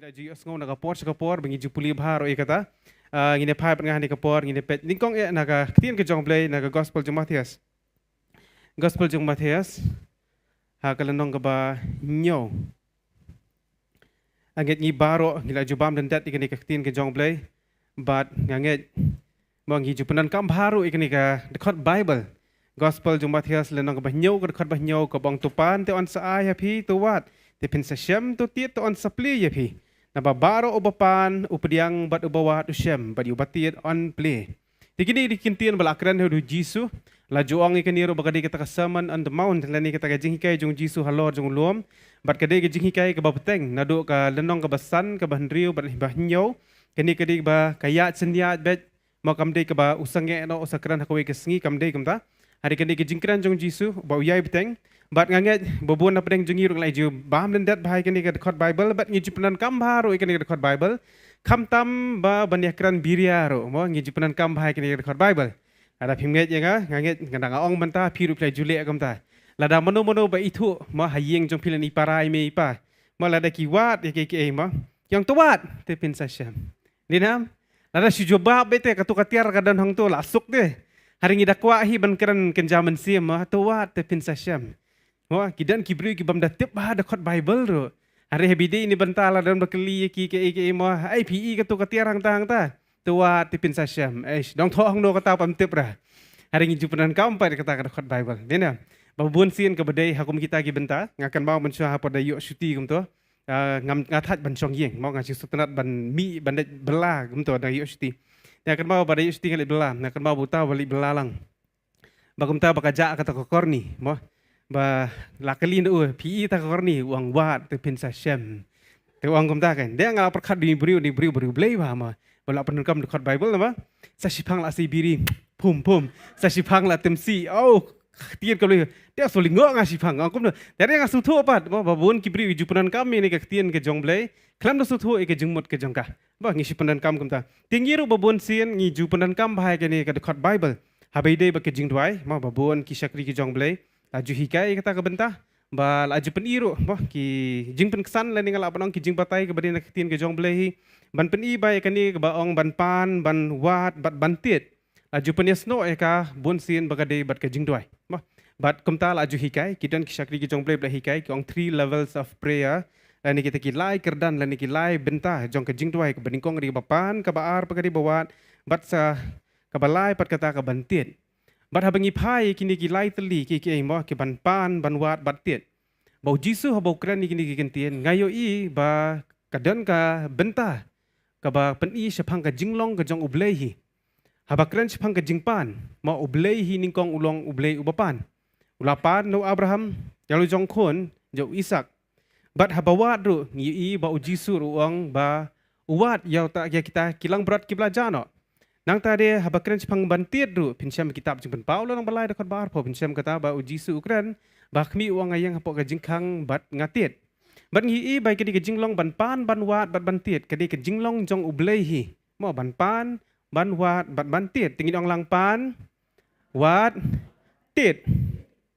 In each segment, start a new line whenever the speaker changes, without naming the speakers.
Laju ngau naga por bengi jupuli baharo kata ngine pai pengah ni kapor ngine pet ningkong naga ketien ke jong play naga gospel jong Matias ha kalenong ba nyo anget ngi baro ngila jubam dan dat ikani ketien ke jong play but nganget mo ngi jupunan kam baharo ikani ka dekat Bible gospel jong Matias lenong ba nyo ka dekat ba nyo ka bang tupan te on sa ay happy to what te pensa syam to tiet to on sapli yapi nababaro ubapan upadiang bat ubawat usyam bat ubatiet on play. Tikini dikintian balakran hu Jisu la juang ikaniro bagadi kita kasaman on the mount lani kita gajing hikai jung Jisu halor jung luom bat kadai gajing hikai ke babteng nadu ka lenong ke basan ke bahnriu bat bahnyau kini kadi ba kayat sendiat bet mau kamdei ke ba usange no usakran hakoi ke sengi kamdei kamta hari kini gajingkran jung Jisu ba uyai beteng bat nganget bobon na pedeng jungi rung lai ju bam den dat bahai kini ke dekat Bible bat ngi jupenan kam baru ikani ke dekat Bible kam tam ba banyakran biriaro mo ngi jupenan kam bahai kini ke dekat Bible ada pimget ya nga nganget ngandang ong banta piru play jule kam ta lada mono ba itu mo hayeng jong pilan iparai me ipa mo lada kiwat ya ke mo yang tuat te pin sasyam linam lada si joba bete katu katiar kadan hang tu lasuk de hari ngi dakwa hi ban keren kenjaman sim mo tuat te pin sasyam. Wah, kidan kibri kibam datip bah dekat Bible ro. Hari habide ini bentala dan berkeli ki mo ai pi ke tu katiarang tang ta. Tua tipin sasyam. Dong thoang no kata pam tip ra. Hari ngi jupenan kampai kata dekat Bible. Dena. Babun sin ke bedai hakum kita ki benta ngakan mau mensyah pada yuk syuti kum tu. Ngam ngatat ban chong yeng mau ngasi sutenat ban mi ban bela kum tu da yuk syuti. Ngakan mau pada yuk syuti ngali bela, ngakan mau buta balik belalang. Bagum ta bakaja kata korni, mo ba lakalin PE ta korni uang wat te pensa syam te uang komta kan dia ngala perkat di beriu blei ba ma bala penukam dekat Bible ma sa sipang la si biri pum sa sipang la temsi tien ka le dia solingo nga sipang angkom dari nga suthu pat ba babun kibri jupunan kami ni ka tien ke jong blei klam do suthu ke jengmot ke jongka ba ngi sipanan kam komta tingiru babun sien ngi jupunan kam bahai ke ni ka dekat Bible habaide ba ke jing duai ma babun ki syakri ke jong blei laju hikai kata ke bentah ba laju peniru bah ki jing pen kesan la ningal apang ki jing patai ke badina ketien ke jong blehi ban peni bai kani ke baong ban pan ban wat bat ban tiet laju peniasno ka bon sin bagade bat ke jing doi bah bat kumta laju hikai kidan ki syakri ki jong blehi bla hikai ki ong 3 levels of prayer lani kita ki lai kerdan lani ki lai bentah jong ke jing doi ke beningkong ri bapan ke baar pagadi bawat bat sa ke balai pat kata ke ban tiet bat habangi pai kini ki lai teli ki mo ki ban pan ban wat bat tiet bau Jisu habau kran ni kini ki kentien ngayo i ba kadan ka benta ka ba pen i sepang ka jinglong ka jong ublehi habakran sepang ka jingpan ma ublehi ningkong ulong ublei ubapan ulapan no Abraham yalu jong kon jo Isak bat habawat ru ngi i ba Jisu ruang ba uwat yau ta ya kita kilang berat ki belajar no nang tadi habakran sepang bantiet ru pinsyam kitab jengpen Paulo nang balai dekat bar po pinsyam kata ba Jisu ukran bakmi uang ayang hapok ka jingkang bat ngatiet bat ngi i bai kedi ke jinglong ban pan ban wat bat bantiet kedi ke jinglong jong ublehi mo ban pan ban wat bat bantiet tingin ong lang pan wat tiet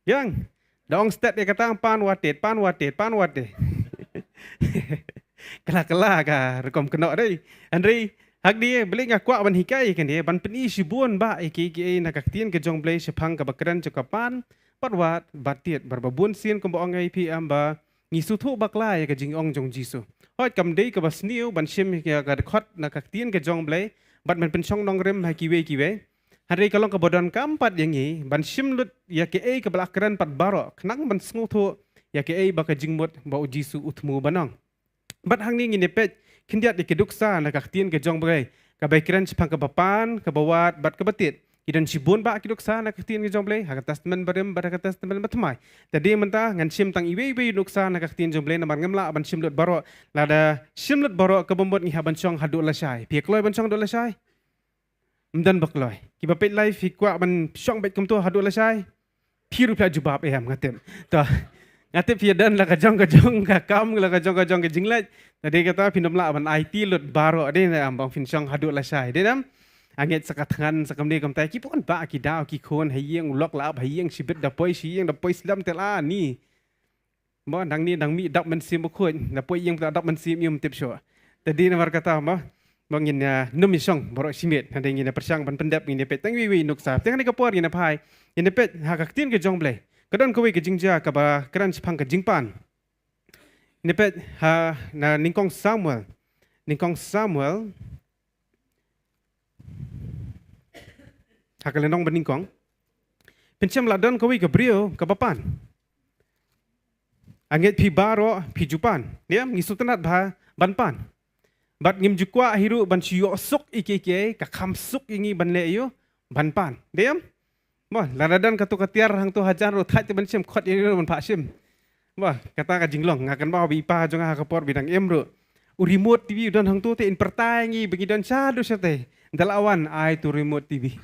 yang dong stat dia kata pan wat tiet kala ka rekom kenok dei Andri hak dia beli ngakwa ban hikai kan dia ban peni sibun ba iki nak tien ke jong blei sepang ka bakran cekapan patwat batiet barbabun sien ko boong ai PM ba ngisutu baklai ka jingong jong Jisu hot kam dei ka basniu ban sim ka khot nak tien ke jong blei bat man penchong nong rem ha kiwe hari kalong ka bodon kampat yangi ban sim lut ya ke ka balakran pat baro knang ban sngutu ya ke ba ka jingmot ba Jisu utmu banong bat hang ni ngine pet kindiat di keduksa na kaktien ke jong bagay kabaikiran sepang kabapan kabawat bat kabatit kidan sibun ba kiduksa na kaktien ke jong bagay hakatas teman barem bar hakatas teman batmai tadi mentah ngan sim tang iwe duksa na kaktien jong bagay na marngamla ban simlut baro lada simlut baro kabombot ngi haban chong hadu lasai piekloy ban chong do lasai mdan bakloy kibapit life hikwa ban chong bet kumto hadu lasai piru pla jubab eham ngatem ta ngate piadan la kajong ka kam la kajong ke jinglet tadi kata pindomla ban IT lut baro de na ambang finchong hadu la sai de nam anget sakatangan sakamni kam tai ki pon ba ki daw ki khon hayeng ulok la hayeng sibet da poi sieng da poi slam tela ni mo dang ni dang mi dak man sim khon da poi yeng da dak man sim yum tip sho Tadi nomor kata apa? Mungkin numi song borok simit ada ingin persang ban pendap ingin pet tang wi nuk sap tang ni kapor ingin pai ingin pet hakaktin ke jong blai kadon kowe ke jingja ka ba kran chpang ke jingpan ingin pet ha na ningkong Samuel hakalenong beningkong pencem ladon kowe ke brio ke papan angit pi baro pi jupan dia ngisutenat ba banpan bat ngim jukwa hiru ban chiyo suk ike ka kham suk ingi ban le yo ban pan dem mo laradan katu katiar hang tu hajar ro thai te ban sim khot ini ban pha sim mo kata ka jinglong ngakan ba bi pa jong ha kapor bidang em ro remote tv don hang tu te in pertai ngi bagi don cha do sate dalawan ai tu remote tv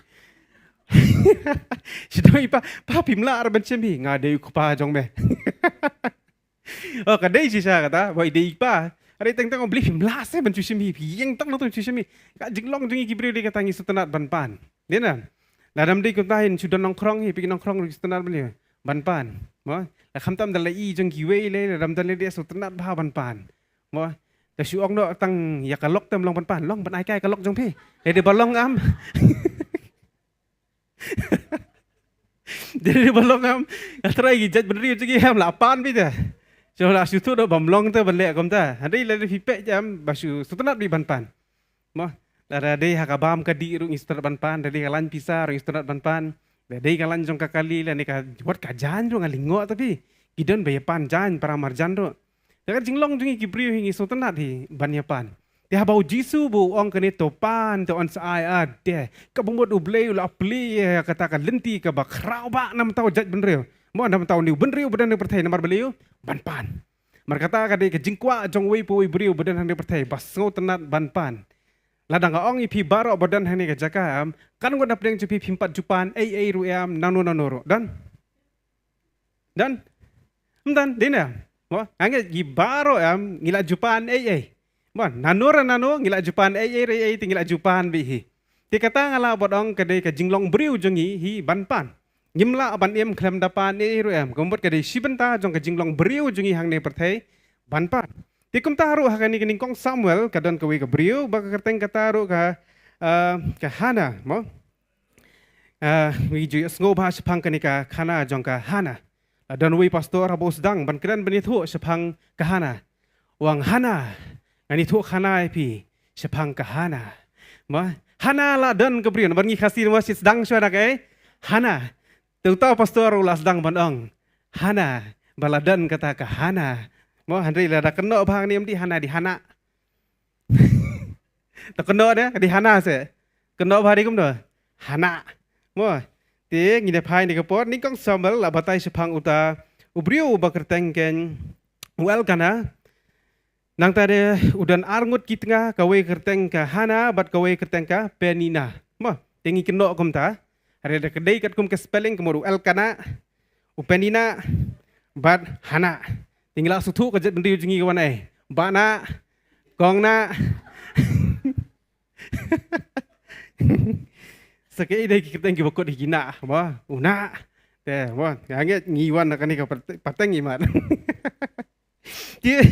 sidoi pa pimla ar ban sim hi ngade ku pa jong be oh kadai sisa kata boy dei pa ada tentang beli film las ban cu simi yang tak nonton cu simi ka jinglong jungi kibri de katangi setenat ban pan dia na dalam de kuntain sudah nongkrong hi pikin nongkrong di setenat beli ban pan mo la khamtam dal i jong kiwe le dalam dal dia setenat ba ban pan mo ta su ong no tang ya kalok tem long ban pan long ban ai kai kalok jong phe de balong am de balong am atrai gi jat benri jugi ham la pan bi de cho là sự thu đó bầm long tới bần lệ công ta, đây là phi pệ jam basu sutunat di banpan, mo là đây hakabam kadi rung istanat banpan, đây kalan pisa rung istanat banpan, đây kalan jong kakali là nika buat kajan rung alingo tapi kidon bayapan jan para marjan ro, jadi jinglong jungi kibriu hingi sutunat hi banyapan, dia bau jisu bu ong kene topan to on sai ade, kabumot ublei ula pli katakan lenti kabak rauba 6 tahun jat benreu. Mo 6 tahun ni benriu badan pertai nomor beliau banpan. Merkata kade ke jingkwa jong wei pu beriu badan hang pertai bas ngau tenat banpan. Ladang ong ipi baro badan hang ke jaka am kan ngod dapdeng jupi pimpat jupan ai ruam nanu dan dina. Mo ange gi baro am ngila jupan ai. Mo nanu ngila jupan ai tingila jupan bihi. Ti kata ngala bodong kade ke jinglong beriu jongi hi banpan. Ngimla ban em klem dapan ni ruam gombot kade sibenta jong ka jinglong beriu jungi hang ne perthai banpan tikum taru hakani kening kong Samuel kadon kawe ka beriu baka kerteng kataru ka Hana mo wi ju sngo ba sepang kani ka Hana jong ka Hana don wi pastor abos dang ban kran bani thu sepang ka Hana wang Hana ngani thu Hana pi sepang ka Hana mo Hana la don ka beriu ban ngi khasi masjid dang syara ke Hana tahu pastor ulas dang bandong Hana baladan kata ke Hana mo handri la keno bang ni di Hana tak keno dia di Hana se keno bari kum do Hana mo ti ngi de pai ni kapor ni kong Samuel la batai sepang uta ubriu bakerteng ken wel kana nang tade udan arngut kitnga kawe kerteng ka Hana bat kawe kerteng ka Penina mo tingi keno kum ta ada kedai kat kum ke spelling kemudu Elkana Upenina bat Hana tinggal sutu kerja benda jungi kawan bana gongna sekali dah kita yang kibokot hina wah una teh wah angin ngiwan akan ni pateng iman dia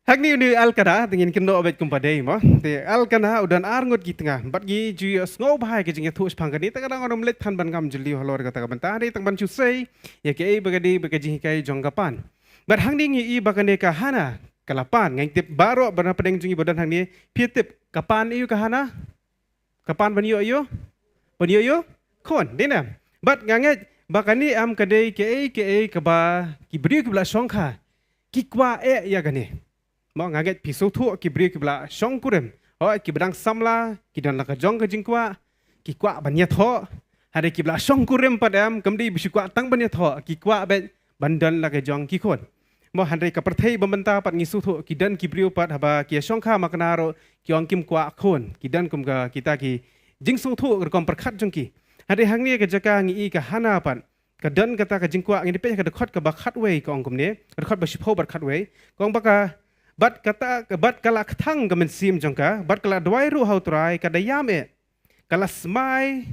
hak ni Alkana tingin kendo abet kumpadai mo te Alkana udan arngot gi tengah bat gi ju sngo bahai ke jingya thus phangani ta kadang orang melet than ban gam juli holor kata banta ri tang ban chu sei ya ke bagadi bagaji kai jonggapan bat hang ding i bagane ka Hana kalapan ngang tip baro bana pedeng jungi badan hang ni pietip kapan iu ka Hana kapan ban yo kon dina bat nganget bakani am kadai ke ba ki bri ki bla songkha ki kwa ya gane mo ngaget piso thu ki bri ki bla song kurem o ki bedang samla ki dan la ka jong ka jingkwa ki kwa banya tho hade ki bla song kurem padam kamdi bisu kwa tang banya tho ki kwa be bandan la ka jong ki khon mo hande ka perthei bamenta pat ngisu thu ki dan ki bri pat haba ki song kha maknaro ki ong kim kwa khon ki dan kum ka kita ki jingsu thu kom perkhat jong ki hade hang ni ka jaka ngi ka Hana pat ka dan kata ka jingkwa ngi pe ka dekhot ka bakhat we ka ong kum ne dekhot ba shipho bakhat we kong baka bat kala kthang gamen sim jongka bat kala dwai ru hau trai kada yame kala smai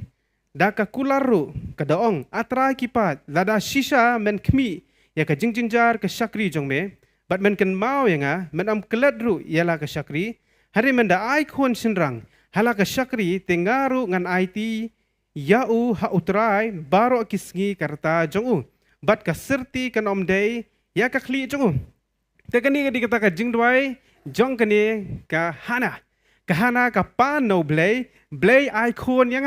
da ka kularu kada ong atra kipat lada shisha men khmi ya ka jingjingjar ka shakri jongme Bat men kan mau yang men am kelat ru ialah ke syakri. Hari men da ai kon senrang. Hala ke syakri tengaru ngan IT yau ha utrai baro kisngi karta jongu. Bat ka serti kan omdei ya ka kli jongu. Te kani dikata ka jingdwai jong kani ka hana. Ka hana ka pa no blay ai kon yang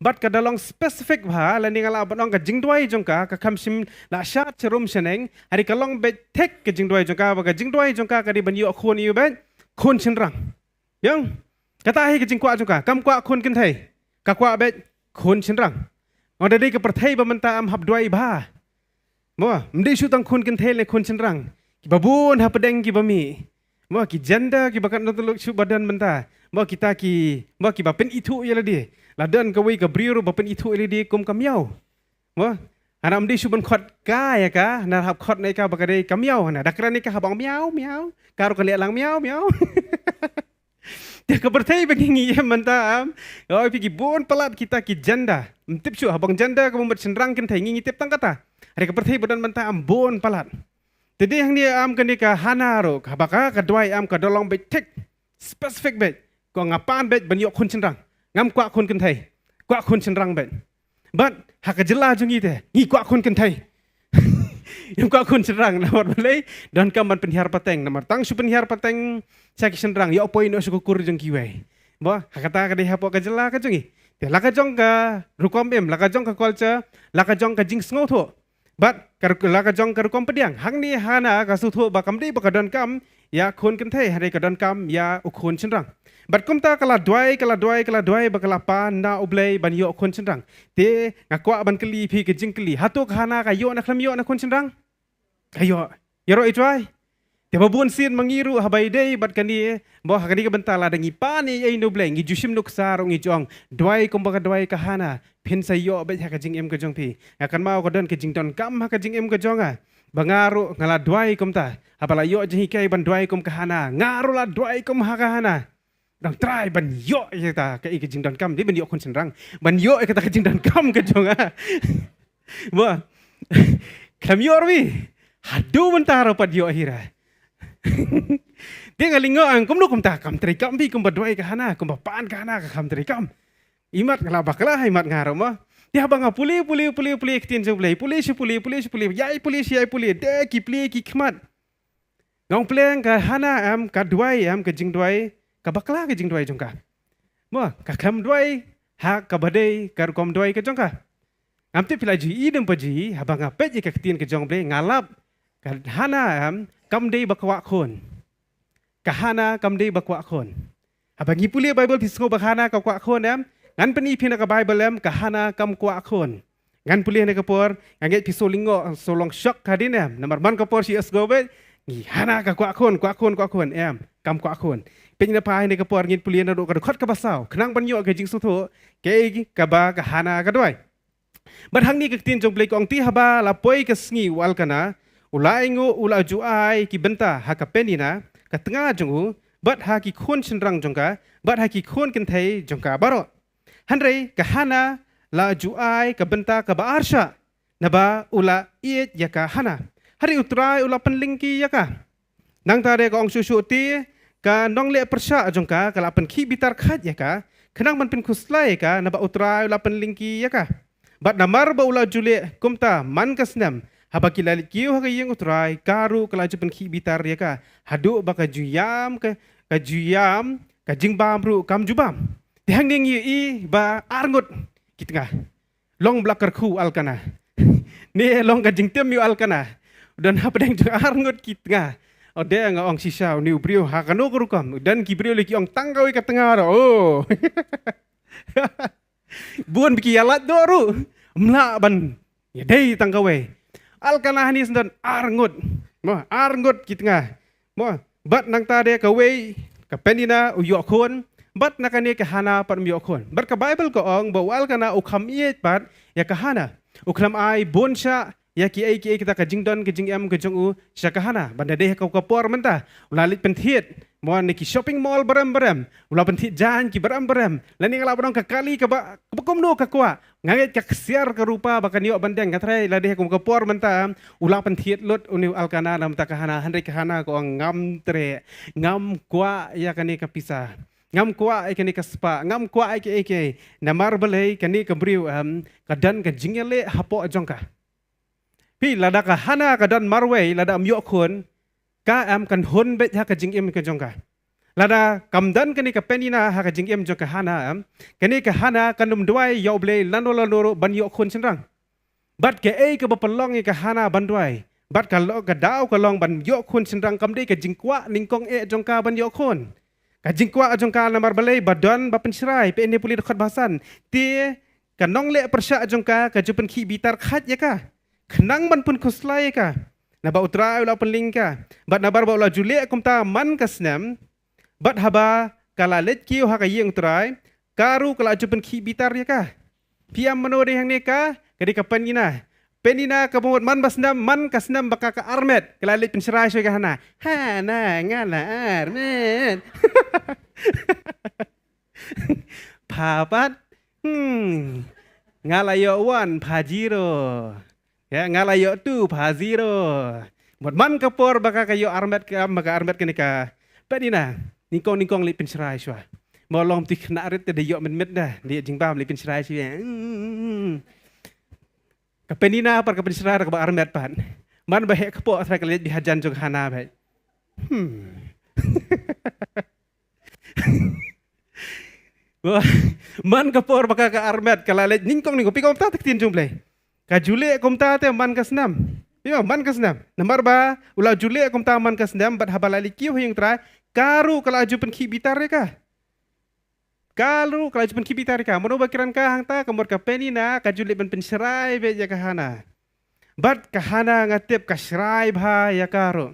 Bat ka dalong spesifik ba lani ngala batong ka jingdwai jongka ka kamsim la shat cherum seneng hari ka long bet tek ka jingdwai jongka ba ka jingdwai jongka ka di banyu khon yu bet khon chenrang yang kata hi ka jingkwa jongka kam kwa khon kin thai ka kwa bet khon chenrang ngode dei ka perthai ba menta am habdwai ba mo mdi shu tang khon kin thai le khon chenrang ki babun ha pedeng ki bami mo ki janda ki bakat notuluk shu badan menta mo kita ki bapen itu ya di ladan kawi ka briru bapen itu di kum kamiau mo ana mdi shu ban khot ka ya ka na hab khot nei ka bakade kamiau na dakran ni ka habang miau miau karo ka le lang miau miau dia ka bertai bengi ya menta am oi pigi bon palat kita ki janda mtip shu habang janda ka membat senrang kin thai ngi tip tang kata ada ka bertai badan menta am bon palat jadi yang dia am kan dia ka hanaro ka baka ka dwai am ka dolong bet tek specific bet ko ngapan bet banyo khun senrang ngam kwa khun kan thai kwa khun senrang bet but hak jela jungi te ngi kwa khun kan thai yang kwa khun senrang namar balai dan kam ban penhiar pateng namar tang su penhiar pateng sak senrang yo poin no sukur jung kiwai bo hakata ka de hapo ka jela ka jungi te laka jong ka rukom em laka jong ka culture laka jong ka jing sngo tho but laka jong ka rukom pediang hang ni hana ka su tho ba kam dei ba ka don kam ya khun kan thai hare ka don kam ya ukhun senrang Bat kumta kala dwai bakala pa na oblay ban yo kon chenrang. Te ngakwa ban keli phi ke jingkeli. Hatuk hana ka yo na khlam yo na kon chenrang. Kayo. Yaro itwai. Te babun sin mangiru habai dei bat kani bo hakani ka bantala dangi pa ni ai no blay ngi jusim nuk sar ngi jong. Dwai kum baka dwai ka hana. Phin sa yo ba ka jing em ka jong phi. Akan mau ka don ke jing don kam ha ka jing em ka jonga. Bangaru ngala dwai kumta. Apala yo jing kai ban dwai kum ka hana. Ngaru la dwai kum ha ka hana. Dang try ban yo kata ka ikijing dan kam di ban yo kon senrang ban yo kata kajing dan kam ka jonga bo kam yo ri hadu mentaro pad yo ahira dia ngalingo ang kum kum ta kam tri kam bi kum badwai ka hana kum pan ka hana ka kam tri kam imat kala bakala imat ngaro mo dia banga puli kitin jong play puli yai puli de ki pli ki khmat ngong pleng ka hana am ka dwai am ka jing dwai ka bakla ka jing dwai jongka mo ka kham dwai ha ka badai ka kom dwai ka jongka amte pila ji idem paji habanga pet ka ktin ka jong ble ngalap ka hana am kam dei bakwa khon ka hana kam dei bakwa khon habangi puli bible pisngo bakhana ka kwa khon am ngan pani phina ka bible am ka hana kam kwa khon ngan puli ne ka por nganget pisolingo solong shock ka din am namar man ka por si asgobe ngi hana ka kwa khon am kam kwa khon Penyina pai ne kapor ngin pulian ro ka khot ka basau khnang ban yo ka jing su tho ke ka ba ka hana ka doi bar hang ni ka tin jong play ko ang ti haba la poi ka sngi wal kana ulai ngo ula ju ai ki benta ha ka penina ka tnga jong u bat ha ki khon chenrang jong ka bat ha ki khon kin thai jong ka baro hanrei ka hana la ju ai ka benta ka ba arsha na ba ula iet ya ka hana hari utrai ula penlingki ya ka nang tare ko ang susu ti ka nong le persya jongka kala pen ki bitar khat ya ka khnang man pen khuslai ka na ba utrai la pen lingki ya ka bat namar ba ula jule kumta man kasnam haba kilali kiu ha yeng utrai karu kala ju pen ki bitar ya ka hadu ba ka juyam ka jingbam ru kam jubam dihang ding i ba arngut kitnga long blakar khu alkana ni long ka jingtem yu alkana dan haba deng arngut kitnga Ode nga ong sisa ni ubrio ha kanu kurukam dan kibrio lagi ong tanggawi ka tengah oh buan biki yalat doru mla ban ya dei tanggawe alkana hani sendan arngut mo arngut kitnga mo bat nang tade ka we ka penina uyo khon bat nakane ka hana par mi khon bat ka bible ko ong bawal kana ukham iet bat ya ka hana uklam ai bonsha ya ki ai kita ka jing don ka jing em ka jong u syakahana banda deh ka por mentah ulalit pentit mo ni ki shopping mall baram ula pentit jan ki baram lani ngala bodong ka kali ka ba kom no ka kwa nganget ka siar ka rupa bakan yo bandeng ka trai la deh ka por mentah ula pentit lut uni alkana nam takahana handai kahana ko ngam tre ngam kwa ya kani ka pisah ngam kwa ai kani ka spa ngam kwa ai na marbelai kani ka briu kadan ka jingele hapo ajongka pi lada ka hana ka dan marwei lada am yok khun ka am kan hun bet ha ka jing em ka jongka lada kamdan kani ka penina ha ka jing em jongka hana am kani ka hana kanum duai yo ble lano ban yok khun chenrang bat ke ei ka bapalong ka hana ban duai bat ka lo ka dau ka long ban yok khun chenrang kam dei ka jingkwa ningkong e jongka ban yok khun ka jingkwa jongka na marbalai badan bapen serai pe ne puli dekat bahasan ti ka nong le persya jongka ka jupen ki bitar khat ya ka kenang ban pun kuslai ka na ba utrai ula penling ka bat nabar ba ula jule kumta man kasnam bat haba kala let kiu ha ka yeng utrai karu kala jupen ki bitar ya ka piam manode hang ne ka kadi ka penina ka bumut man basnam man kasnam baka ka armet kala let penserai so ka hana hana ngala armet papat ngalayo wan pajiro ya ngalayo tu paziro buat man kapor baka kayo armet ka maka armet kenika pedina ningkong li penserai swa molom ti kena rit de yo men dah dia jingbam li penserai swa ka penina par ka penserai ka armet pan man bahe kapo atra ka let bihajan jong hana bai man kapor baka ka armet kala let ningkong pikom ta taktin jumble ka jule kumta te man kasnam Yo man kasnam nambar ba ula jule kumta man kasnam bat habalali kiu hing tra karu kala jupen ki bitar ka kalu kala jupen ki bitar ka mono bakiran ka hangta kamor ka penina ka jule ben penserai be ya kahana bat kahana ngatep ka serai bha ya karo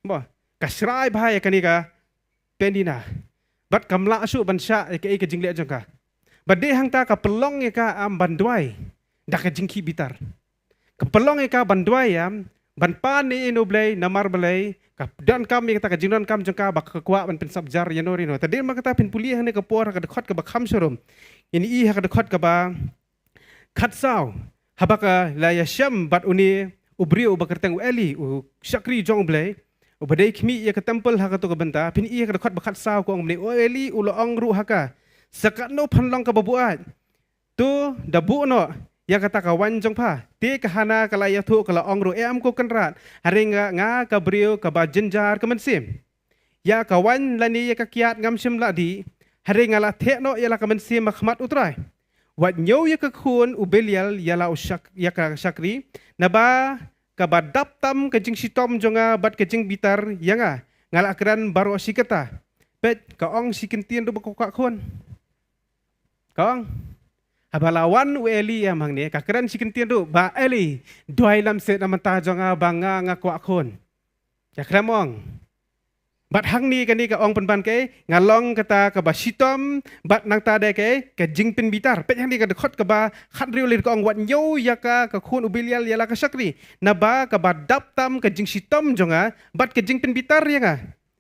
bo ka serai bha ya kanika penina bat kamla su ban sya ya ke jingle jongka bat de hangta ka pelong ya ka am bandwai dak jingki bitar kepelong eka banduai yam ban pan ni inoblay namar balay dan kami kata kajingnon kam jengka bak kekwa ban pensabjar yanori no tadi mak kata pin pulih ne kapor ka dekhot ka bakham surum ini i ka dekhot ka ba khatsau habaka la yasham bat uni ubri u bakerteng eli u syakri jong blay u badai khmi ya ka temple ha ka to ka benta pin i ka dekhot bakhat sau ko ngmni o eli u lo ong ru haka sakatno phanlong ka babuat tu dabu no ya kata kawan jong pa te kahana kala ya thu kala ongru am ko kanrat haringa nga ka brio ka ba jenjar ka mensim ya kawan lani ya ka kiat ngam sim la di haringa la thekno ya la ka mensim makhmat utrai wat nyo ya ka khun ubelial ya la usak ya ka sakri naba ka ba daptam ka jing sitom jonga bat ka jing bitar ya nga ngala kran baro sikata pet ka ong sikentien do ka khun kaong habalawan u eli ya mang ne ka kran sikentien do ba eli doi lam se namanta jonga banga nga kwa khon ya kramong bat hang ni kani ka ong pan ke ngalong kata ka ba sitom bat nang ta de ke ka jingpin bitar pet hang ni ka dekhot ka ba khat riu le ka ong wat nyo ya ka khun ubilial ya la ka sakri na ba ka ba daptam ka jing sitom jonga bat ka jingpin bitar ya nga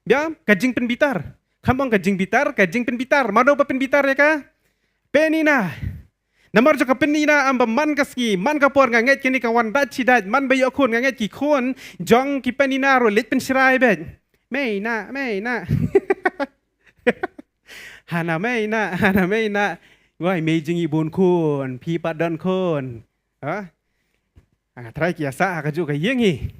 ya ka jingpin bitar kamong ka jingpin bitar mano pa pin bitar ya ka penina namar jo ka penina amba man kaski man ka por nganget kini kawan dat cidat man bayo khun nganget ki khun jong ki penina ro lit pen sirai bet meina hana meina wai mejing ibun khun pi padan khun ha trai kiasa ka ju ka yengi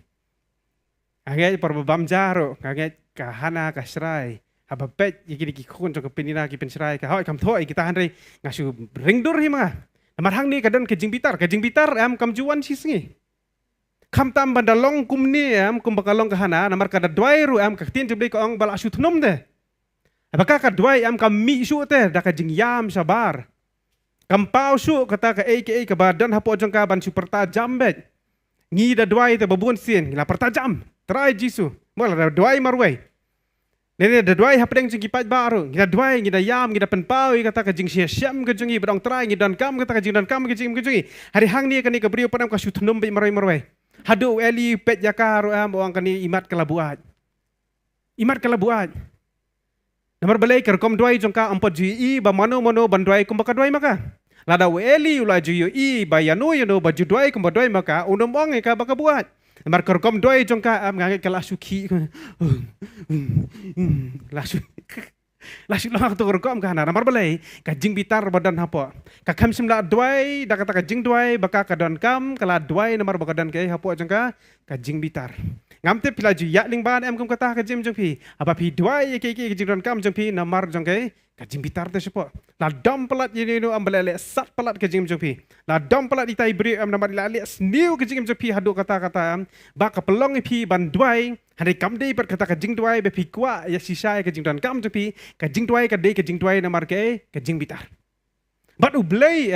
nganget por bam jaro nganget ka hana ka sirai habapet yiki ki khun jong ka penina ki pen sirai ka hoi kam thoi kita handai ngasu ringdur hi mga namar hang ni kadan ke jing bitar am kam juan sisngi kam tam bandalong kumni am kum bakalong kahana namar kada dwai ru am ka tin jubli ko ong bal asu thnum de abaka ka dwai am kam mi su te da ka jing yam sabar kam pau su kata ka aka ka badan hapo jong ka ban super tajam bet ngi da dwai te babun sin la pertajam try jisu mola da dwai marwai Nene da duai hapdeng jing kipat baru. Ngida duai ngida yam ngida penpau kata ka jing syam ke jungi bedong trai ngidan kam kata ka jing dan kam ke jing ke jungi. Hari hang ni kani ka brio padam ka syutunum be marai. Hadu eli pet jakar am orang kani imat kelabuat. Imat kelabuat. Namar balai ker kom duai jongka ampot ji ba mano ban duai kum ka duai maka. Lada eli ula ju i ba yanu baju duai kum duai maka unum ong ka baka buat. Namar ker kom duai jongka am ngange kala suki. Lasu lang tu kerkom kana namar balai ka jing bitar badan hapo. Ka kam simla duai da kata ka jing duai baka ka don kam kala duai namar baka don ke hapo jongka ka jing bitar. Ngamte pila ju ya ling ban em kum kata ka jim jong pi. Apa pi duai ke jing don kam jong pi namar jong ke ka jing bitar te sepo. La dom pelat ye no am balale sat pelat ka jing jong pi. La dom pelat ditai beri am namar lale sniu ka jing jong pi hadu kata baka pelong pi ban duai. Hari kam dei per kata ka jing duai be pi kwa ya sisa ka jing don kam jong pi ka jing duai ka dei ka jing duai namar ke ka jing bitar. But ublei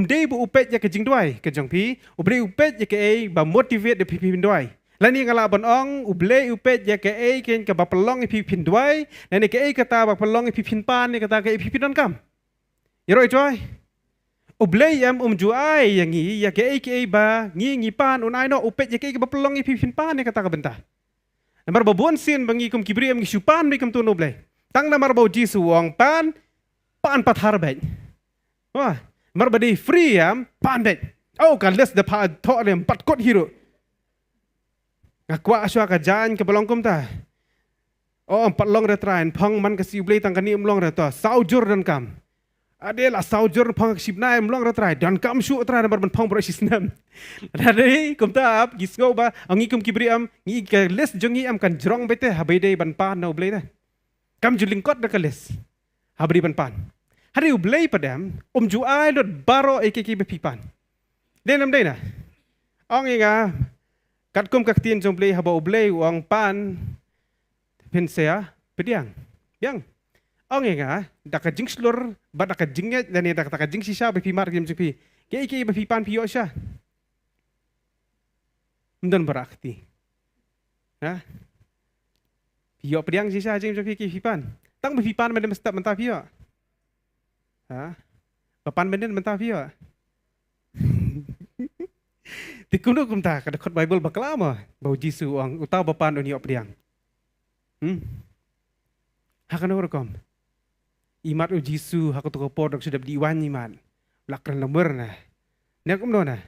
dei bu upet ya ka jing duai ka jong pi ublei upet ya ke ba motivate de pi duai. Lani ngala bon ong ublei upet ya ke ken ka ba pelong pi pin duai nani ke kata ba pelong pi pin pan ni kata ke pi don kam. Yero joy. Ublei juai yang ngi ya ke ba ngi pan unai no upet ya ke ba pelong pi pin pan ni kata ka benta. Namar babon sin bangi kum kibri am syupan be kum tu noble. Tang namar bau jisu wong pan pathar bet. Wah, mar badi free pan bet. Oh kan les de pa to lem pat kot hiro. Ngakwa aswa ka jan ke belong kum ta. Oh empat long retrain pang man ka si ublei tang kani long reto saujur dan kam. Adela saujur pang sibna long retrai dan kam su tra namar ban pang bro sisnam. Radai kum ta ap gisgo ba angi kum kibri am ngi ka les jongi am kan jrong bete habai dei ban pan no ublei ta. Kam julingkot da ka les. Habri ban pan. Hari ublei padam ju ai dot baro ekeki be pipan. Denam dei na. Ong inga kat kum kaktien jong ublei haba ublei wang pan pensea pediang. Yang ong inga da ka jing slur ba da ka jingnya dan da ka jing sisa be pimar gim jupi. Ke iki be pipan piyo sya. Mdan berakti. Ha? Piyo pediang sisa jing jupi ki pipan. Tang be pipan men mestap mentah piyo. Ha? Papan benden mentah piyo. Tikuno kum ta kada khot Bible baklama bau Jisu ang utaw bapan on yok priang. Hakano rekom. Imat o Jisu hakot ko podok sudah diwan iman. Lakran lember na. Nek umno na.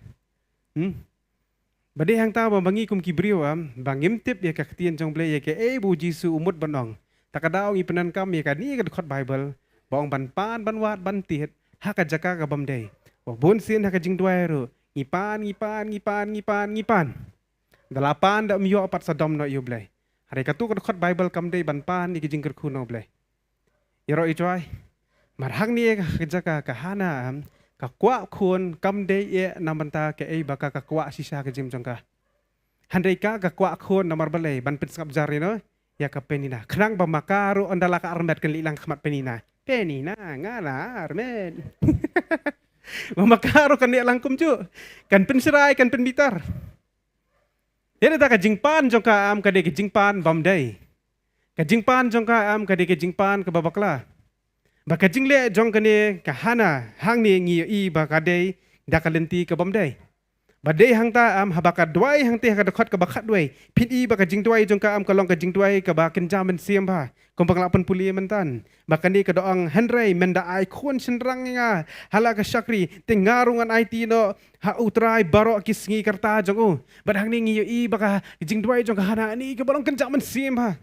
Bade hang ta bangi kum kibriyo bangim tip ya kaktien jong ble ya ke bau Jisu umut banong. Takadaw ipenan kam ya kani kada khot Bible. Baong ban pan ban wat ban tiet haka jaka ka bamdei. Wabon sin haka jing duai ngipan. Dalapan da miyo apat sadom no yublay. Hari katu kad khot Bible kam dei ban pan iki jing kerku no blay. Yero ijoy. Marhang ni ka jaka ka hana ka kwa kun kam dei e namanta ke baka ka kwa sisa ka jim jongka. Handai ka kwa kun namar balay ban pinsap jari no ya ka penina. Krang ba makaro andala ka armet kan lilang khmat penina. Penina ngala armet. Mamakaro kan dia langkum cu. Kan penserai kan penbitar. Dia tak kajingpan jongka am kade kajingpan bamdai. Kajingpan jongka am kade kajingpan ke babakla. Bakajing le jong kane kahana hang ni ngi i bakadai dakalenti ke bamdai. Badai hang ta am habaka duai hang te hakadakot ke bakat duai. Pin i bakajing duai jongka am kalong kajing duai ke bakin jaman siam ba. Kompang 80 mentan. Bahkan ni kedoang Henry menda ai kun senrang nga hala ka syakri tengarungan IT no ha utrai baro kisngi kerta jong u. Badang ni ngi i baka jing duai jong hana ni ke balong kenjak men sim ha.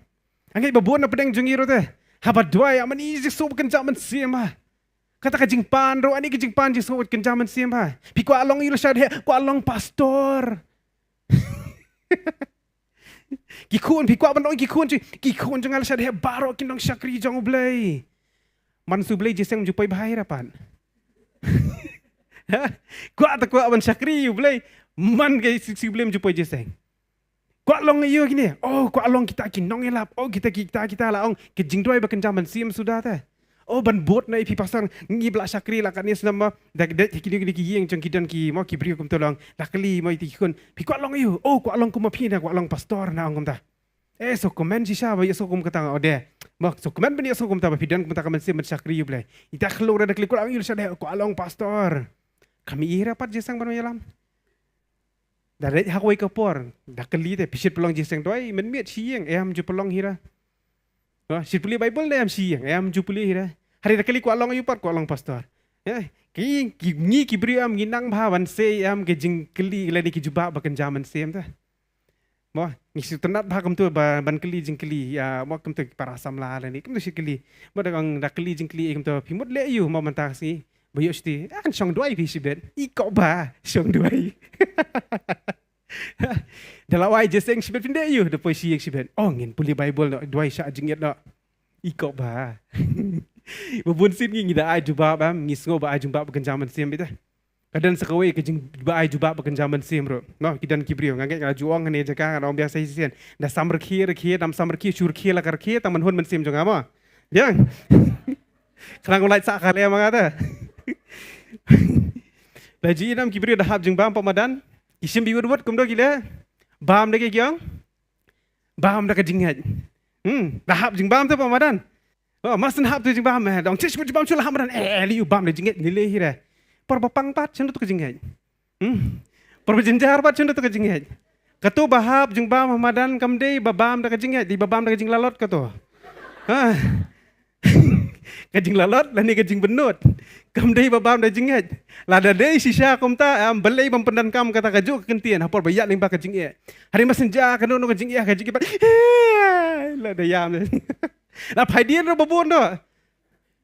Angai babon na pedeng jong iro te. Haba duai aman i jik so kenjak men sim ha. Kata ka jing pan ro ani ke jing pan jik so kenjak men sim ha. Pi ko along iro syad he ko along pastor. Gikun pikwa ban gikun jangal syad he baro kinong syakri jong ublay. Mansu blay jeseng jupai bahai rapan. Kwa ta kwa ban syakri ublay man kay si blem jupai jeseng. Kwa long iyo gini. Oh kwa long kita kinong elap. Oh kita la ong kejing duai baken jaman sim sudah ta. Oh ban bot na ipi pasang ngi bla syakri la kanis nama dak kini yang jong kidan ki mau kibri kum tolong lakli mai tikun. Pi kwa long iyo. Oh kwa long kuma pina kwa long pastor na ong kum ta. So komen si siya ba so kum katang ode. Mak so kemen bani so kumta pidan kumta kamen sim syakri ble. Ita khlo rada klikul ang il sade ko along pastor. Kami ira pat jesang banu yalam. Dari hakwai kapor. Dakali te pisit pelong jesang doi men miet siang em ju pelong hira. Sit puli Bible le em siang em ju puli hira. Hari dakali ko along yu pat ko along pastor. Ki ngi ki bri am nginang bhawan se am ke jing keli le ni ki juba bakan jaman sem ta. Mo ngisi tenat bah kam tu ban keli jing keli ya mo kam tu para samla la ni kam tu si keli mo dang dak keli jing keli kam tu pimut le yu mo mantah si bayo sti an song duai pi si bet I ko ba song duai dalawai je seng si bet pinde yu depois si si bet oh ngin puli Bible no duai sya jing yet no I ko ba bubun sin ngi da ai juba bam ngisngo ba ai jumba bakan jaman sem bet kadang sekawai ke jing baai juba bakan zaman sim ro no kidan kibrio ngangek ngala juang ne jaka ngam biasa sisen da samar khir dam samar khir chur khir la kar khir taman hun men sim jong ama yang kerang ulai sak kale mangata laji nam kibrio da hab jing bam pamadan isim biwur wot kumdo gila bam de ke gyang bam da ka jing haj da hab jing bam tu pamadan oh masan hab tu jing bam dong tish jing bam chula hamadan liu bam de jing nile hira Perbapang pat cendo tu kejingaj. Perbenjar pat cendo tu kejingaj. Katu bahab jeng bam Hamadan kamdei babam da kejingaj di babam da kejing lalot katu. Kejing lalot lani kejing benut. Kamdei babam da jingaj. Lada dei sisa kumta belai mempendan kam kata kaju kentian hapor bayat limba kejing ia. Hari masenja kanu no kejing ia kejing pat. Lada yam. Lah phaidian ro babon do.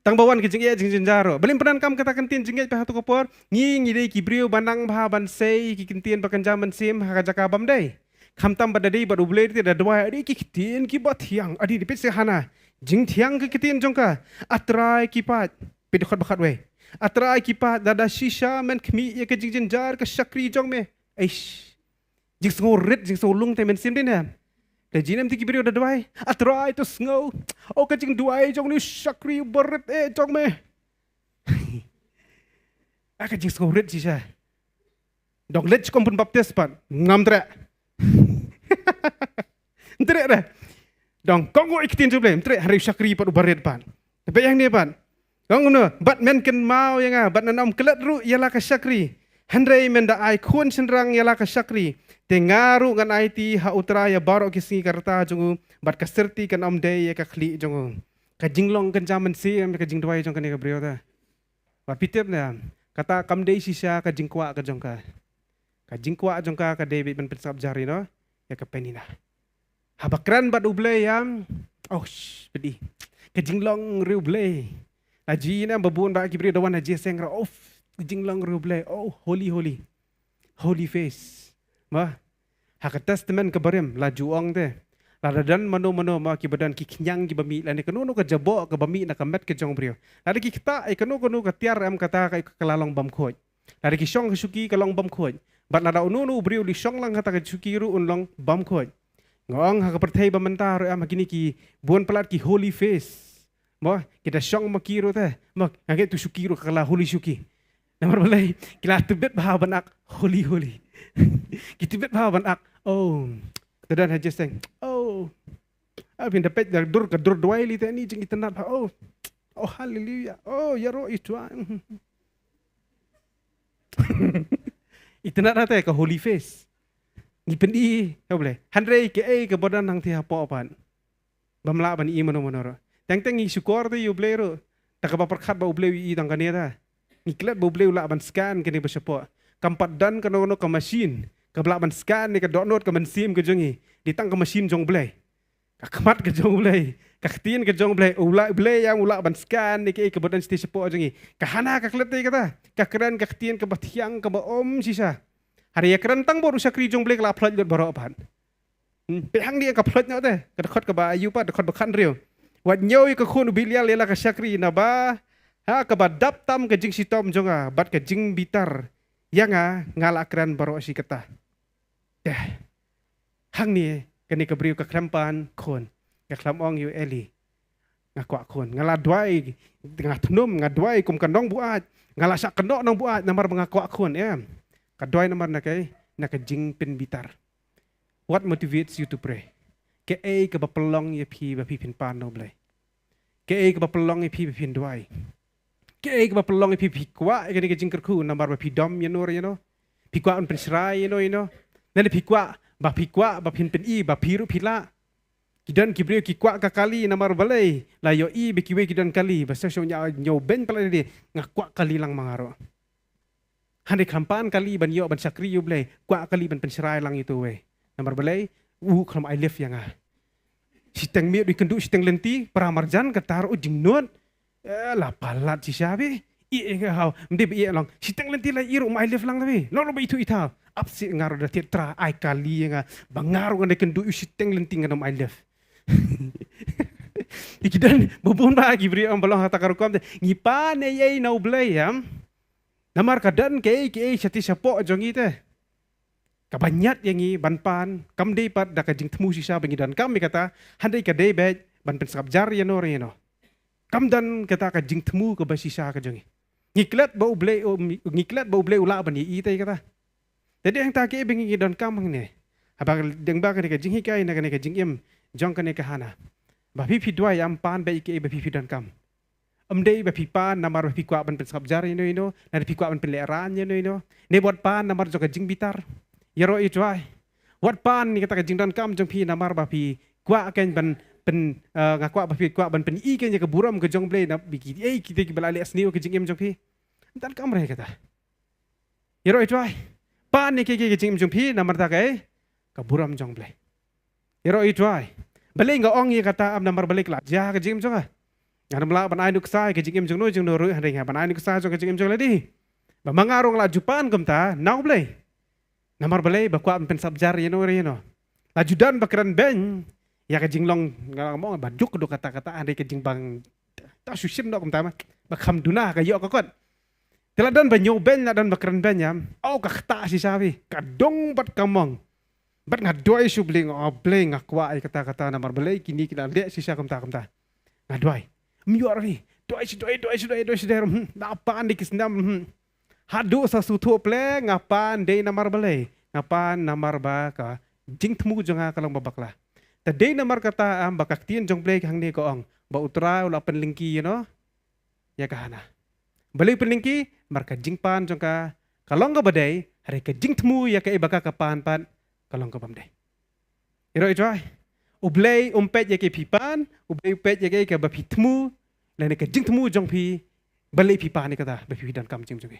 Tang bawan ke jingye jing jaro belim penan kam kata kentin jingye pa hatu kopor ngi dei ki brio banang bha ban sei ki kentin bakan jaman sim ha jaka bam dei kham tam bada dei badu ble ti da dwa adi ki kentin ki ba thiang adi dipit se hana jing thiang ki kentin jongka atrai ki pat pe khot bakhat we atrai ki pat dada shisha men khmi ye ke jing jar ke shakri jong me aish jing so rit jing so lung te men sim dei na Kajinem tiki brio da duai atrai to snow o kajing duai jong ni shakri berit jong me kajing snow rit sisa dong let kompun baptis pan ngam tre tre dah dong kongo ikitin juble tre hari shakri pat berit pan tapi yang ni pan dong no bat men ken mau yang bat nanam kelat ru ialah ka shakri handai men da ai kun senrang ialah ka shakri Tengaru kan IT ha utra ya barok kisi karta jongu bat kaserti kan amdei ya kakli jongu kajinglong kan zaman sim kajing duai jong kan ka brio ta bat pitep na kata kamdei sisa kajingkwa ka jongka kajingkwa jongka ka David ben pensap jari no ya ka penina habakran bat uble yam oh pedih kajinglong ruble aji na babun ba ki brio dawan aji seng ra of kajinglong ruble oh holy face Mah, hak testament kebarim la juang te. La dan mano ma ki badan ki knyang ki bami la ne kanu ka jabo ka bami na kamet ke jong brio. La ki kita ai kanu ka tiar am kata ka kalalong bam khoj. La ki shong suki kalong bam khoj. Bat la unu brio li shong lang kata ka suki ru unlong bam khoj. Ngong ha ka perthai bamantar am gini ki buon pelat ki holy face. Mo kita shong makiro te. Mo ngage tu suki ru kala holy suki. Namar balai kila tebet bahaban ak holy. Kita bet bahaban ak oh kedan haja seng oh abin dapat dur ke dur dua li tani jing itenat oh haleluya oh ya ro itu itenat ate ke holy face ni pendi ka boleh handrei ke ke badan nang ti apa apan bamla ban I mano teng I syukur tu you blero tak apa perkhat ba uble I tang kania ta niklat ba uble ula ban scan kini bersepo kampat dan kano ke mesin ke belakang scan ni ke download ke mensim ke jongi ditang ke mesin jong blay kamat ke jong blay kaktin ke jong blay ula blay yang ula ban scan ni ke badan sti sepo jongi kahana ka klete kata ka keren kaktin ke batiang ke om sisa hari ya keren tang boru sakri jong blay kala plot jot baro pan pehang dia ka plot nyot te ke dekot ke ba ayu pa dekot bekan rio wat nyoy ke khun bilial lela ka sakri na ba ha ke badap tam ke jing sitom jonga bat ke jing bitar yang ngalakran baro si kata hang ni kani kebriu ke krempan kon ke klamong yu eli ngakwa kon ngala duai tengah tenum ngadwai kum kandong buat ngala sak kendok nang buat namar mengakwa kon kadwai namar na jing pin bitar what motivates you to pray ke bapelong ye pi pin pan no blai ke ke ba pelong e pi pin duai ke ba pelong e pi kwa ke ni ke jing kerku nambar ba pi dom pi kwa un pen srai nele pi kwa ba pin ba piru pila kidan kibriu ki kwa ka kali namar balai la yo i be kiwe kidan kali ba sa nyo ben pala de ngakwa kali lang mangaro hande kampan kali ban yo ban sakri yo blai kwa kali ban pen srai lang itu we namar balai klam I live yang siteng mi dikendu siteng lenti pramarjan katar ujing not la palat si sabe i hau mde bi lang siteng lenti la iru I live lang tabi lo ba itu ita apsi ngaro da titra ai kali nga bangaru ngane kendu siteng lenti ngam I live ikidan bubun ba gibri ang balong hata karukom ngipa ne yei nau blay yam namar kadan ke sati sapo jong ite kabanyat yang i banpan kam dei pat da kajing temu sisa bengidan kami kata handai ka dei bet ban pensap jar yano kam dan kata kajing temu ke basisa ka jong ngiklat bau blay ula ban i ite kata jadi yang tak ke bengidan kam ne abang deng ba ka kajing hikai na ka kajing em jong kane kahana ba pi dua yam pan ba ike ba pi dan kam dei ba pi pan namar ba pi kwa ban pensap jar na pi kwa ban peleran ne bot pan namar jong kajing bitar yaro itwai wat pan ni kata kajing dan kam jong pi namar ba pi kwa ken ban pen ngakwa ba pi kwa ban pen i ken ke buram ke jong blei na biki kita ki balale asniu ke jing em jong pi dan kam re kata yaro itwai pan ni ke jing em jong pi namar ta ke ka buram jong blei yaro itwai balik nga ong ye kata am namar balik la ja ke jing jong ngana mala ban ai nuk sai ke jing em jong no ru hande nga ban ai nuk sai jong ke jing em jong ladi ba mangarong la jupan kum ta nau blei namar balai bakwa pen sabjar la judan bakran ben ya ke jinglong ngamo baduk do kata-kata ande ke jingbang ta susim do kum ta bakam duna ka yo kokot teladan banyo ben na dan bakran ben yam au ka khata si sabi kadong bat kamong bat ngadoi subling obleng akwa ai kata-kata namar balai kini kina le si sa kum ta ngadoi miyor ri doi na apa ande kisnam hadu sa sutu ple ngapan dei namar balai ngapan namar ba ka jing temu jonga kalong babakla ta dei namar kata am bakaktian jong ple hang ni ko ong ba utra ula penlingki ya kahana balai penlingki marka jing pan jongka kalong ga badai hari ka jing temu ya ka ibaka ka pan pan kalong ka bamdai iro ijoi ublei umpet ya ke pipan ublei umpet ya ke ba pitmu lene ka jing temu jong pi balai pipan ni kata ba pi dan kam jing jong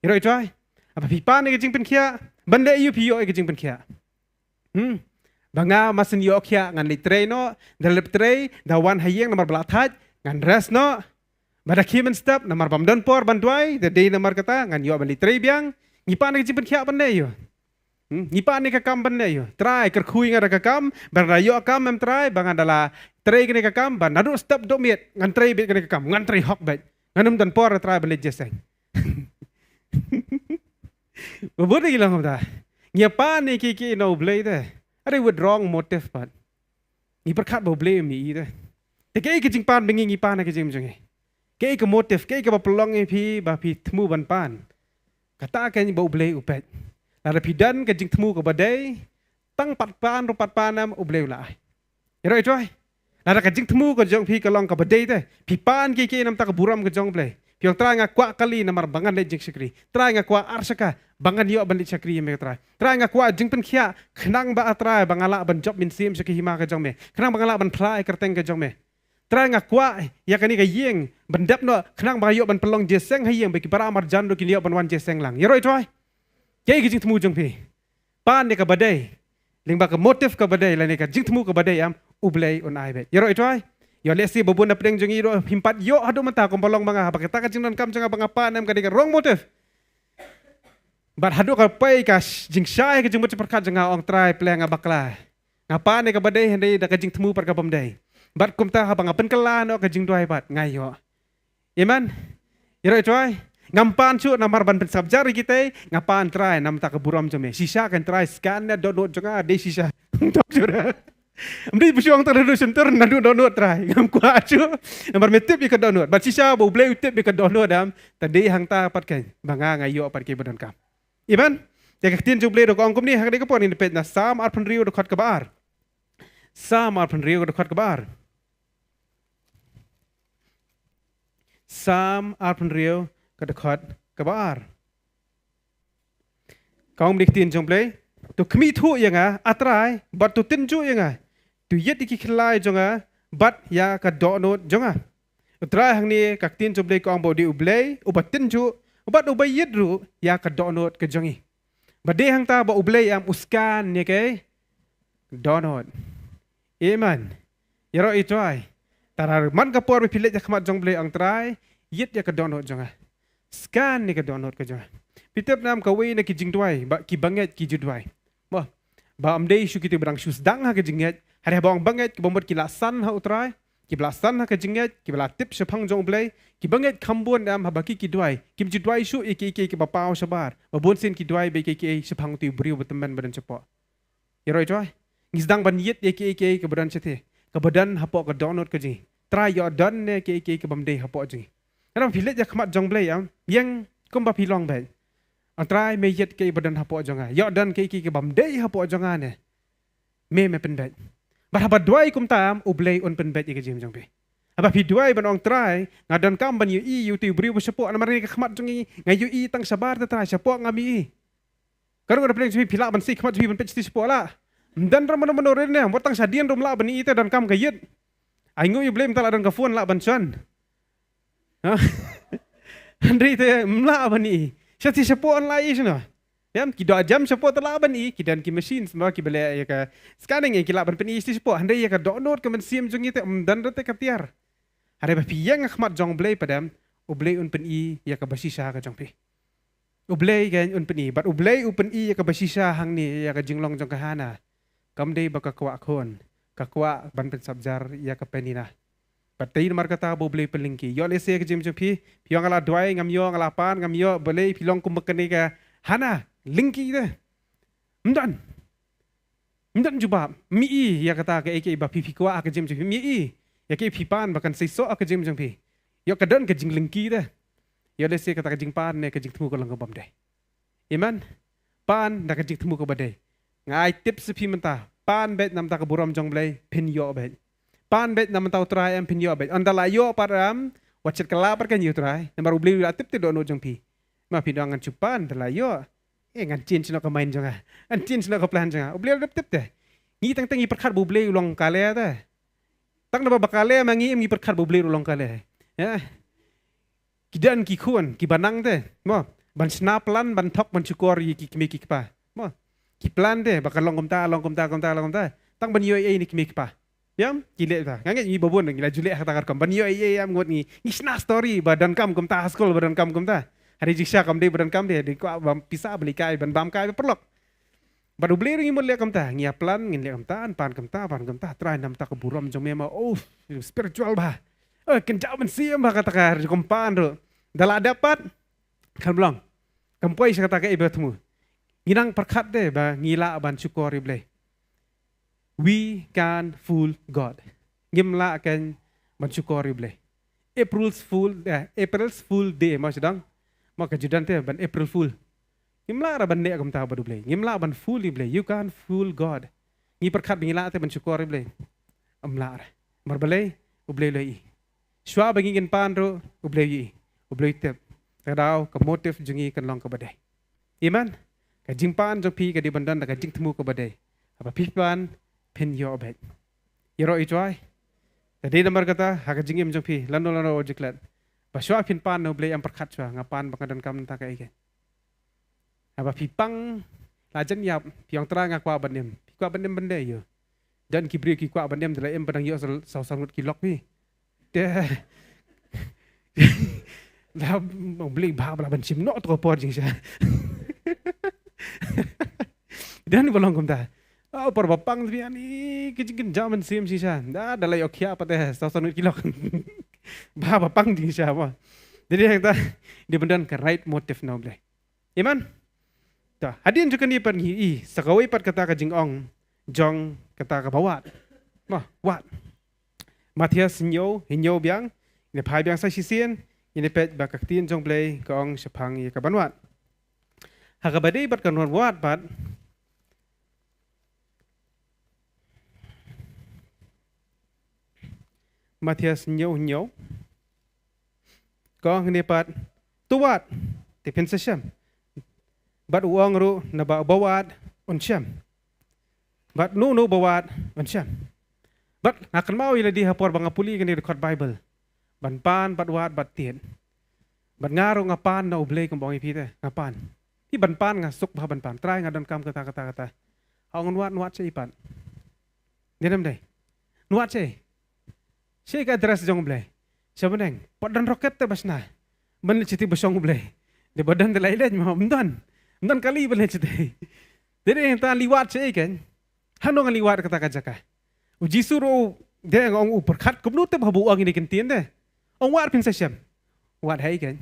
iro ijoi apa pipan ni jing pen kia bande yu pio ke jing pen kia banga masen yo kia ngan litre no dalep tre da wan hayeng namar belatat ngan res no bada kimen step namar bamdan por banduai the day namar kata ngan yo ban litre biang ngipan ni jing pen kia bande yo ngipan ni ka kam bande yo try kerkhui ngara ka kam barayo kam mem try banga dala tre kene ka kam ban nadu step do miet ngan tre bit kene ka kam ngan tre hok bet nganum dan por try ban jeseng Bebuat lagi lah kita. Ngiapa ni kiki no blay deh. Ada with wrong motive pat. Ngi perkat bau blay mi deh. Tapi kiki pan bengi ngipa na kiki macam ni. Kiki motive, kiki pelong pi temu ban pan. Kata kan bau blay upet. Lalu pidan kiki temu ke badai. Tang pat pan rupat panam ublay ulah. Iro itu ay. Lalu kiki temu ke jong pi kalong ke badai deh. Pi pan kiki nam tak buram ke jong blay. Piang try nga kwa kali namar bangan lejing sakri. Try nga kwa arsaka bangan yo ban sakri me try. Try nga kwa jing pen khia khnang ba atrai bangala ban job min sim sakhi hima ka jong me. Khnang bangala ban plai kerteng ka jong me. Try nga kwa ya kani ka yeng bandap no khnang ba yo ban pelong jeseng hayeng be ki para amar jan do ki yo ban wan jeseng lang. Yero try. Kei ki jing temu jong pe. Pan ne ka badai. Ling ba ka motive ka badai la ne ka jing temu ka badai am ublay on ai be. Yero try. Yo lesi babun na pedeng jong iro himpat yo ado mata kumpolong mga bakita ka jingnon kam jang banga panam ka dika wrong motive. But hado ka pai ka jing syai ka jing mo perkat jang ong try play nga bakla. Nga pa ne ka badai hindi da ka jing temu par ka bamday. But kumta ha banga penkala no ka jing duai bat ngayo. Amen. Iro itoy ngampan chu namar ban pensabjar kita ngapan try nam ta ka buram jome. Sisa kan try scan na dot jang de sisa. Amri busyong terus center nadu download try ngam kwa acu nomor metip bi ka download bat sisa bo blay utip bi ka download am tadi hang ta pat kan banga ngayo pat ke badan kam iban ya ka tin ju blay do ong kum ni hang de ka pon in pet na sam ar pun rio do khat ka bar sam ar pun rio do khat ka bar Sam arpan rio kadakhat kabar. Kau mendiktin jong play. Tu kemi thu yang atrai bat tu tinju yang tu yet iki khlai jonga bat ya ka donot jonga. Utrai hang ni kak tin jong play kau bodi ublay ubat tinju ubat ubay yedru ya ka donot ke jongi. Bade hang ta ba ublay am uskan ni ke donot. Amen. Yaro itrai. Tarar man ka por pilet ya khamat jong play ang trai yet ya ka donot jonga. Scan ni ka donot ka jonga. Pitep nam kawai na kijing tuai ba ki banget ki judwai. Ba amdei shu kita berang shus dang ha kejinget hari bang banget ki bombot ki lasan ha utrai ki blasan ha kejinget ki bla tip sepang jong blai ki banget kambon am ha baki ki duai ki judwai shu iki ki bapau sabar ba bon sin ki duai be ki sepang tu brio beteman badan cepo. Ya roi tuai ngisdang ban yet iki ke badan cete ke badan hapo ke download ke ji. Try your done ne ki ke bamdei hapo ji. Ram filet ya khamat jong blai am yang komba pilong bai. Antrai me yet ke badan hapo jonga. Yo dan ke bamdei hapo jonga ne. Me penbet. Ba haba duai kum tam ublei on penbet ke jim jongpe. Haba pi duai ban ong trai ngadan kam ban yu tu bri bo sepo na mari ke khmat jongi ngayu i tang sabar ta trai sepo ngami. Karo ada peleng pi pilak ban si khmat pi ban pet sepo la. Dan ram mano ren ne watang sadian rom la ban i ta dan kam kayet. Ai ngu yu blei mtal dan ka phone la ban chan. Ha. Andri te mla ban i. Syati support online sino. Yam ki 2 jam support telaban i ki dan ki mesin semua ki bele ya ka scanning ki laban pen isti support handai ya ka download ke men sim jong ite dan rete ka tiar. Hare ba piyang khmat jong blay padam ublay un pen i ya ka basisa ka jong pe. Ublay gan un pen i but ublay upen i ya ka basisa hang ni ya ka jinglong jong ka hana. Kam dei ba ka kwa khon ka kwa ban pen sabjar ya ka penina. Patai nomor kata boleh pelingki. Yo lese ke jim jopi. Piang ala doai ngam yo ngala pan ngam yo boleh pilong kumbekane ka hana lingki de. Mdan juba mi i ya kata ke eke ba pipi kwa ke jim jopi mi i. Ya ke pipan bahkan seiso ke jim jopi. Yo kadan ke jing lingki de. Yo lese kata ke jing pan ne ke jing temu ko lang bam de. Iman pan da ke jing temu ko badai. Ngai tips pi menta. Pan bet nam ta ke buram jong blai pin yo bet. Pan bet nam tau try am pinyo bet andala yo param wacet kala par kan yo try namar ubli tip te do no jong pi ma pindangan cupan dala yo ngan chin sino ka main jonga an chin sino ka plan jonga ubli tip te ngi tang tang i perkhat ubli ulong kale ta tang na bakale mangi ngi perkhat ubli ulong kale ya kidan ki khun ki banang te mo ban sna plan ban thok ban chukor ki kimi ki pa mo ki plan te bakal long komta tang ban yo ni kimi pa. Yam gile ta ngange ni bobon ngila jule hata kar kam banyo yam ngot ni isna story badan kam kum ta skol badan kam hari jiksa kam de badan kam de ko bam pisa beli kai ban bam kai perlok badu beli ring le kam ta ngia plan ngin le kam ta pan kam ta try nam ta ke buram jong mema spiritual ba ken jauh men siam ba kata kar kompan ro dala dapat kan belum kampoi kata ke ibetmu nginang perkat de ba ngila ban syukur ible. We can fool God. Gimla akan mensyukuri boleh. April's Fool Day maksudang. Maka judan te ban April Fool. Gimla ra ban ne agam ta badu boleh. Gimla ban fool boleh. You can fool God. Ngi perkat bingila te mensyukuri boleh. Amla ra. Mar boleh boleh lei. Shwa bangingin pan ro boleh. Boleh te. Kadau ka motif jungi kan long ka badai. Iman. Ka jingpan jong pi ka di bandan ka jing temu ka badai. Apa pipan pin yo bet. Yero itwai. Tadi nomor kata haka jingim jong pi lano ojiklat. Baswa pin pan no blay am perkat swa ngapan bangadan kam ta ka ike. Apa pipang lajan yap piang terang akwa banem. Pikwa banem bende yo. Dan kibri ki kwa banem dala em padang yo sausangut kilok pi. De. Lah beli ba bala ban sim no to por jing sya. Dan bolong kum ta. Oh, por bapang bian ni kejing jaman sim sisa. Dah dalai okya apa teh 1,000 kilo. Bah bapang di sisa apa. Jadi yang ta dia bendan ke right motive no boleh. Iman. Ta hadian juga ni pan hi sakawai pat kata ka jing ong jong kata ka bawat. Mah wat. Matias hinyo biang ni pai biang sa sisien ini pet bakaktin jong boleh ka ong sepang ka banwat. Hakabade pat kan wat pat Matias nyo. ko ngini pat tuwat ti pensasam bat uang ru na ba bawat unsyam bat nu bawat unsyam bat akan mau ila di hapor bangapuli kani record Bible ban pan bat wat bat tiet bat ngaro ngapan na ublay kung bongi pite ngapan ti ban pan nga suk ba ban pan try nga don kam kata ang nuat sa ipan dinam day nuat siya ka address jong blay siya beneng padan roket te basna ban citi basong blay de badan de lailaj ma Mdan kali balik cete. Jadi yang ta liwat cai kan, hano ngan liwat kata kajaka. Uji suruh dia ngong uperkat kumnu te babu ang ini kentien deh. Ong wat pin sesiam, wat hai kan.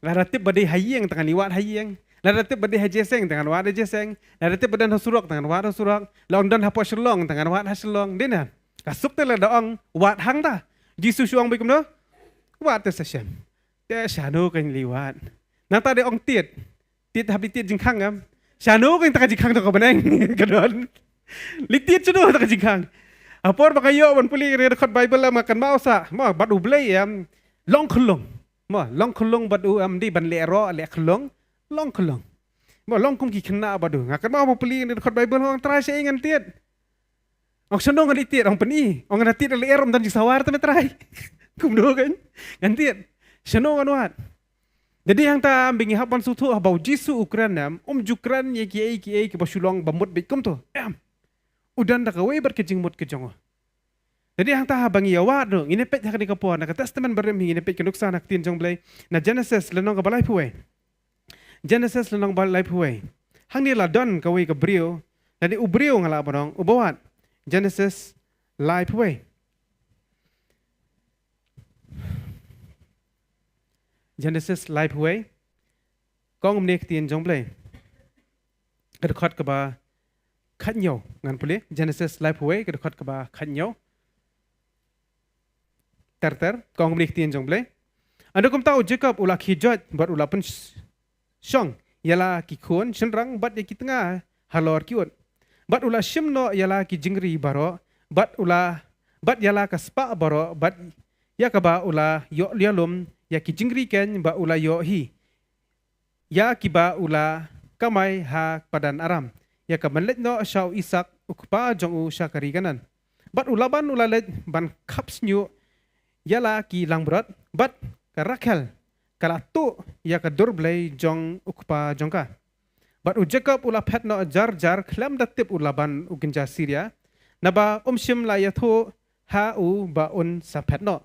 Laratip badai hai yang tangan liwat hai yang. Laratip badai hai jeseng tangan wat jeseng. Laratip badan hasurok tangan wat hasurok. Long dan hapo shelong tangan wat haselong. Dena kasuk te la daong wat hang dah. Jisu suang bikum do. Wat te sesiam. Dia shano kan liwat. Nata de ong tiet. Tiet habis tiet jingkang am. Shano kan tak jingkang tu kau benang kadon. Litiet sudah tak jingkang. Apor bakayo ban puli record Bible lah makan mau sa. Mau batu belai am long kelong. Mau long kelong batu am di ban lero le kelong long kelong. Mau long kum ki kena batu. Ngakan mau puli record Bible orang try saya ingat tiet. Ong shano ngan tiet ong peni. Ong ngan tiet le erom dan jisawar tu try. Kum do kan. Ngan tiet. Shano ngan wat. Jadi yang ta bingi hapan sutu habau jisu Ukraina jukran ye ki basulong bamut bikum tu. Udan dak we berkejing mut kejongo. Jadi yang ta bangi yawa do ini pet hakni kapon na testament berem ini pet kenuksa nak tin jong blai na Genesis lenong ka balai puai. Genesis lenong balai puai. Hang ni la don ka we ka brio dan ubrio ngala bonong ubawat. Genesis lai puai. Genesis live huai kong mnek tien jong blai kedekot ke ba khat nhau ngan pule Genesis live huai kedekot ke ba khat nhau ter kong mnek tien jong blai anda kum tahu Jacob ulah kijot buat ulah pen syong yala ki khon senrang bat ye ki tengah halor kiut bat ulah shimno yala ki jingri baro bat yala ka spa baro bat ya ka ba ulah yo lialum ya ki jingri ken ba ula yo hi ya ki ba ula kamai ha padan aram ya ka manlet no shau Isak ukpa jong u syakari kanan bat ula let ban kaps nyu yala ki langbrot bat ka Rakhel kala tu ya ka durblai jong ukpa jongka bat u Jacob ula pet no jar klam datip ula ban u genja Syria naba shim la ya thu ha u ba un sa pet no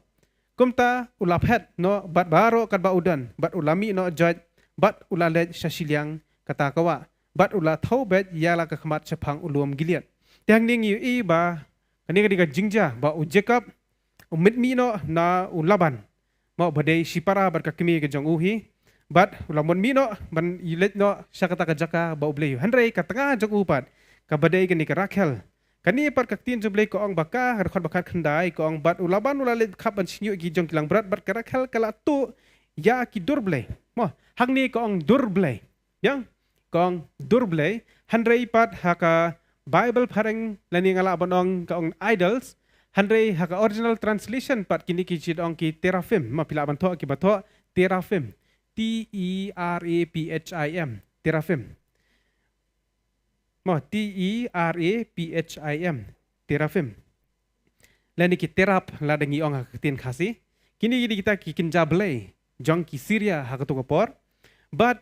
kumta ulap het no bat baro kat ba udan bat ulami no jaj bat ulalet shashiliang kata kawa bat ula thau bet yala ka khmat chapang ulum giliat tiang ning yu i ba kani ka jingja ba u Jacob umit mi no na ulaban ma badai shipara bat ka kimi ke jong uhi bat ulamon mi no ban yilet no syakata ka jaka ba ublei handrei ka tengah jong upat ka badai kani ka Rakhel kani par kaktin jublei ko ong baka rekhot bakat khandai ko ong bat ulaban ulalet khap an sinyu gi jong kilang berat bat Rakhel kala tu ya ki durblei mo hangni ko ong durblei yang ko ong durblei handrei pat haka Bible pareng lani ngala bonong ko ong idols handrei haka original translation pat kini ki jid ong ki teraphim ma pila ban tho ki batho teraphim TERAPHIM teraphim TERAPHIM teraphim lani ki terap la dengi ong tin khasi kini kita kikin jablei jong ki Syria ha to kapor but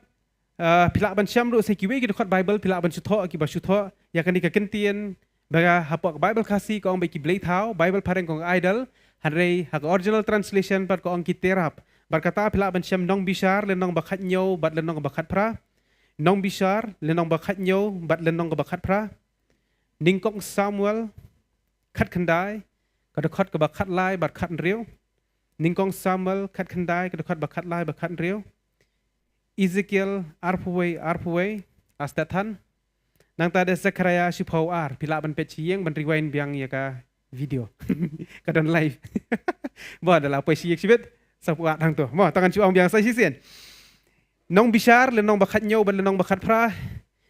pila ban syamru se ki we ki khot Bible pila ban sutho ki ba sutho ya kan ka kentien baga hapok Bible khasi ko ong be ki blei thau Bible pareng kong idol hanrei ha original translation pat ko ong ki terap berkata pila ban syam nong bishar lenong bakhat nyo bat lenong bakhat pra nong bishar lenong bakhat nyo bat lenong bakhat pra ningkong Samuel khat khandai ka khot ka bakhat lai bat khat riu ningkong Samuel khat khandai ka khot bakhat lai bat khat riu Ezekiel arpuwei astathan nang ta de Zechariah shipau ar pila ban pechieng ban rewind biang ya ka video ka don live ba adalah apa sih exhibit sapuat hang tu mo tangan cuang biang sai sien nong bishar le nong bakhat nyo ban le nong bakhat pra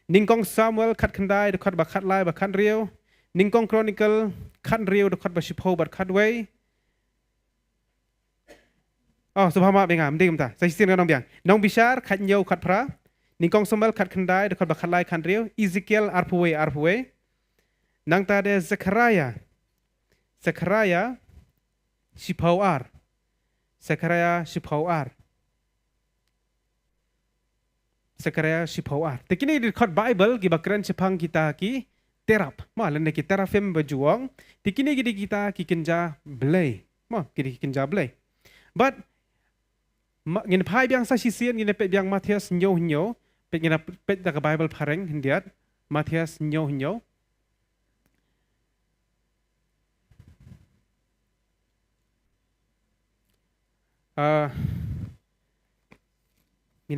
ningkong Samuel khat khandai de khat bakhat lai bakhat riu ningkong Chronicle khat riu de khat ba shipho bat khat wei Oh, subhama bengam dim ta. Saya sin nong biang. Nong bishar khat nyau khat pra. Ningkong sambal khat khandai de khat ba khatlai khan riu. Ezekiel arpuwe. Nang ta de Zechariah. Zechariah shipau ar. Zechariah shipau ar. Zechariah shipau ar. Tekini di khat Bible ki bakran chepang kita ki terap. Ma lenne ki terafim berjuang. Tekini gidi kita ki kenja belai. Ma gidi kenja belai. But ngin pai biang sa sisian ngin pet biang Matius nyo pet ngin pet da Bible pareng hindiat Matius nyo ngin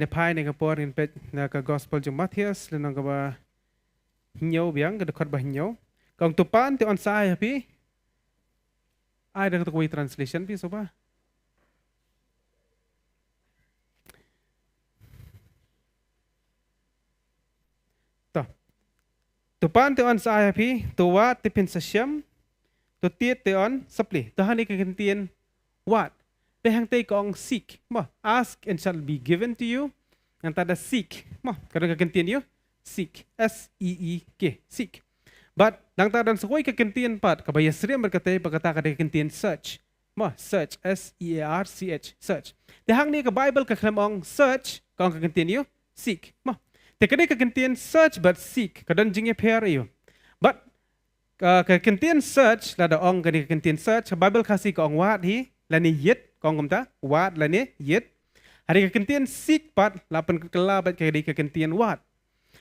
pai ne kapor ngin pet na ka gospel jong Matius lenong ka ba nyo biang ka dekat ba nyo kong tupan ti on sa pi ai da ko translation pi so ba Tupan te on sa ayapi, tuwa te pinsasyam, tu tiet te on sapli. Tahani kekentian what? Tehang te kong seek. Mo, ask and shall be given to you. Yang tada seek. Mo, kadang kekentian you seek. S-E-E-K. Seek. But nang tada sesuai kekentian pat, kabaya sering berkata kada kekentian search. Mo, search. S-E-A-R-C-H. Search. Tehang ni ke Bible keklemong search, kong kekentian you seek. Mo. Tekadai kekentian search but seek. Kadang jingnya pair iyo. But kekentian search lada ong kadai kekentian search. Bible kasih ke ong wat hi. Lani yit. Kong kumta. Wat lani yit. Hari kekentian seek pat. Lapan kekelabat kadai kekentian wat.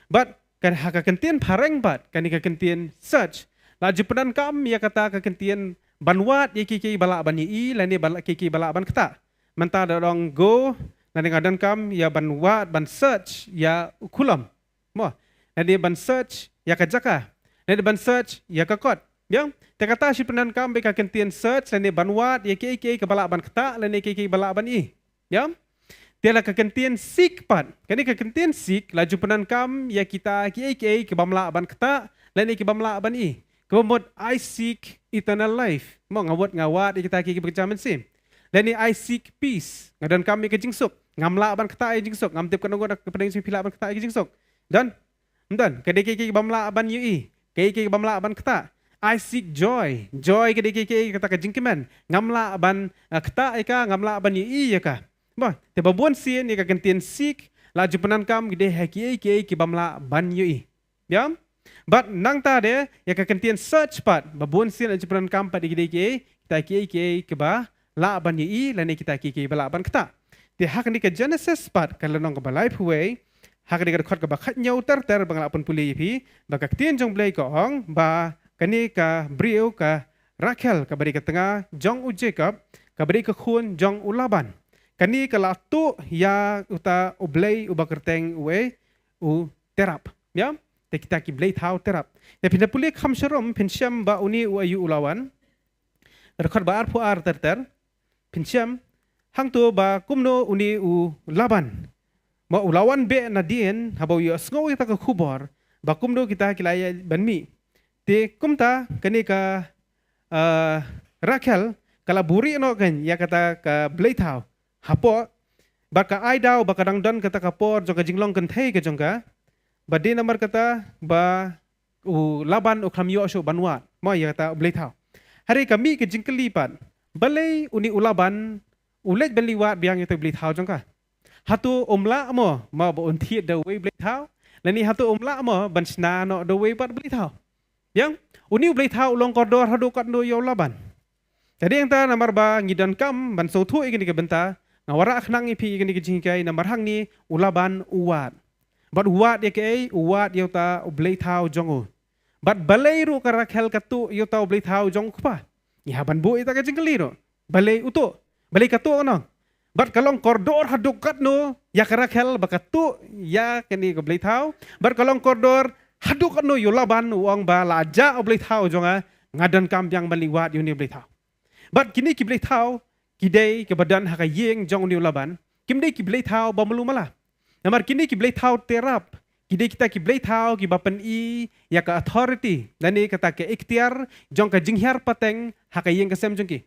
But kekentian pareng pat. Kani kekentian search. Laju pedan kam ya kata kekentian banwat ya kiki balak ban i. Lani balak kiki balak ban kata. Mentah ada orang go. Nanti ngadan kam ya ban wat ban search ya ukulam. Mo. Nanti ban search ya kajaka. Nanti ban search ya kakot. Yang te kata si penan kam beka kentian search nanti ban wat ya ke balak ban kata nanti ke balak ban i. Yang tiada kekentian seek pat. Kani kekentian seek laju penan kam ya kita ke bamla ban kata nanti ke bamla ban i. Kemudian I seek eternal life. Mo ngawat kita ke berjaman sim. Dan I seek peace. Ngadan kami ke jingsuk. Ngamla ban kata ai jingsuk. Ngamtip kan ngora kepada sing pila ban kata ai jingsuk. Dan kedai bamla ban yui. Kei bamla ban kata. I seek joy. Joy kedai kata ke jingkiman. Ngamla ban kata ai ka ngamla ban yui ya ka. Bah, te babuan sien ya ka kentian seek laju penan kam gede haki ke bamla ban yui. Ya? But nang ta de ya ka kentian search pat babuan sien laju penan kam pat gede kita ke ba la ban yui lani kita ke bala ban kata. Di hak ni ke Genesis pat kalau nong ke balai puai hak ni ke khot ke bakat nyau ter bangalapun puli pi bakak tien jong blai ko ong ba kani ka brio ka Rachel ka bari ke tengah jong u Jacob ka bari ke khun jong u Laban kani ka latu ya uta u blai u bakerteng we u terap ya te kita ki blai thau terap te pinda puli kham sharom pinsyam ba uni u ayu ulawan rekhot ba ar pu ar ter pinsyam hang tu ba kumno uni u Laban. Ma ulawan be na dien habau yo sngo kita ke khubor ba kumno kita kilaya banmi. Te kumta kani ka Rachel kala buri no kan ya kata ka bleithau. Hapo ba ka aidau ba kadang dan kata kapor joka jinglong kan thei ke jongka. Ba de namar kata ba u Laban u khamyo sho banwa. Ma ya kata bleithau. Hari kami ke jingkeli pat. Balai uni ulaban ulet beliwat biang itu beli tahu jangka. Hatu omla mo ma bo unti the way beli tahu. Lani hatu omla mo ban sna no the way pat beli tahu. Yang uni beli tahu long koridor hadu kat no yo laban. Jadi yang ta namar ba ngidan kam ban so thu ikini ke benta ngawara akhnang ipi ikini ke jingkai namar hang ni ulaban uwat. Bat uwat ye ke uwat yo ta beli tahu jongo. Bat balai ru karakhel katu yo ta beli tahu jong pa. Ya ban bu ita ke jingkeli no. Balai utu balik katu ono. Bat kalong koridor hadukat no ya karakhel bakatu ya kini ko blay tau. Bat kalong koridor hadukat no yo Laban uang ba laja blay tau jonga ngadan kambyang baliwat yo ni blay tau. Bat kini ki blay tau kidai ke badan hakayeng jong ni Laban. Kimdai ki blay tau ba melu malah. Namar kini ki blay tau terap. Kidai kita ki blay tau ki bapen i ya ka authority. Dan ni kata ke ikhtiar jong ka jinghyar pateng hakayeng kesem jongki.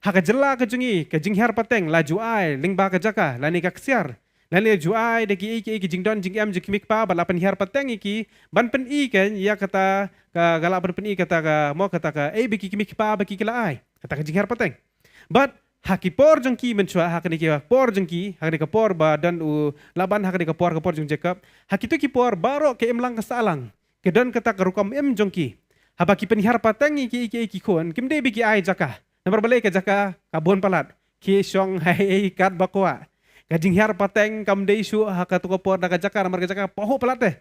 haka jela ka jungi ka jinghyar pateng la juai lingba ka jaka la ni ka ksiar la ni juai de ki jingdon jingam jikmik pa bala penhiar pateng iki ban pen I kan ya kata ka gala ban pen I kata ka mo kata ka biki kimik pa baki kila ai kata ka jinghyar pateng but haki por jengki menchua hakani ki por jengki hakani ka por ba dan u laban hakani ka por jeng Jacob haki tu ki por baro ke emlang ka salang ke dan kata ka rukam jengki habaki penhiar pateng iki kon kimde biki ai jaka Nomor balik ke jaka kabun palat ki syong hai kat bakwa kajing hiar pateng kam dei su haka tu kopor da jaka nomor ke jaka poho palat deh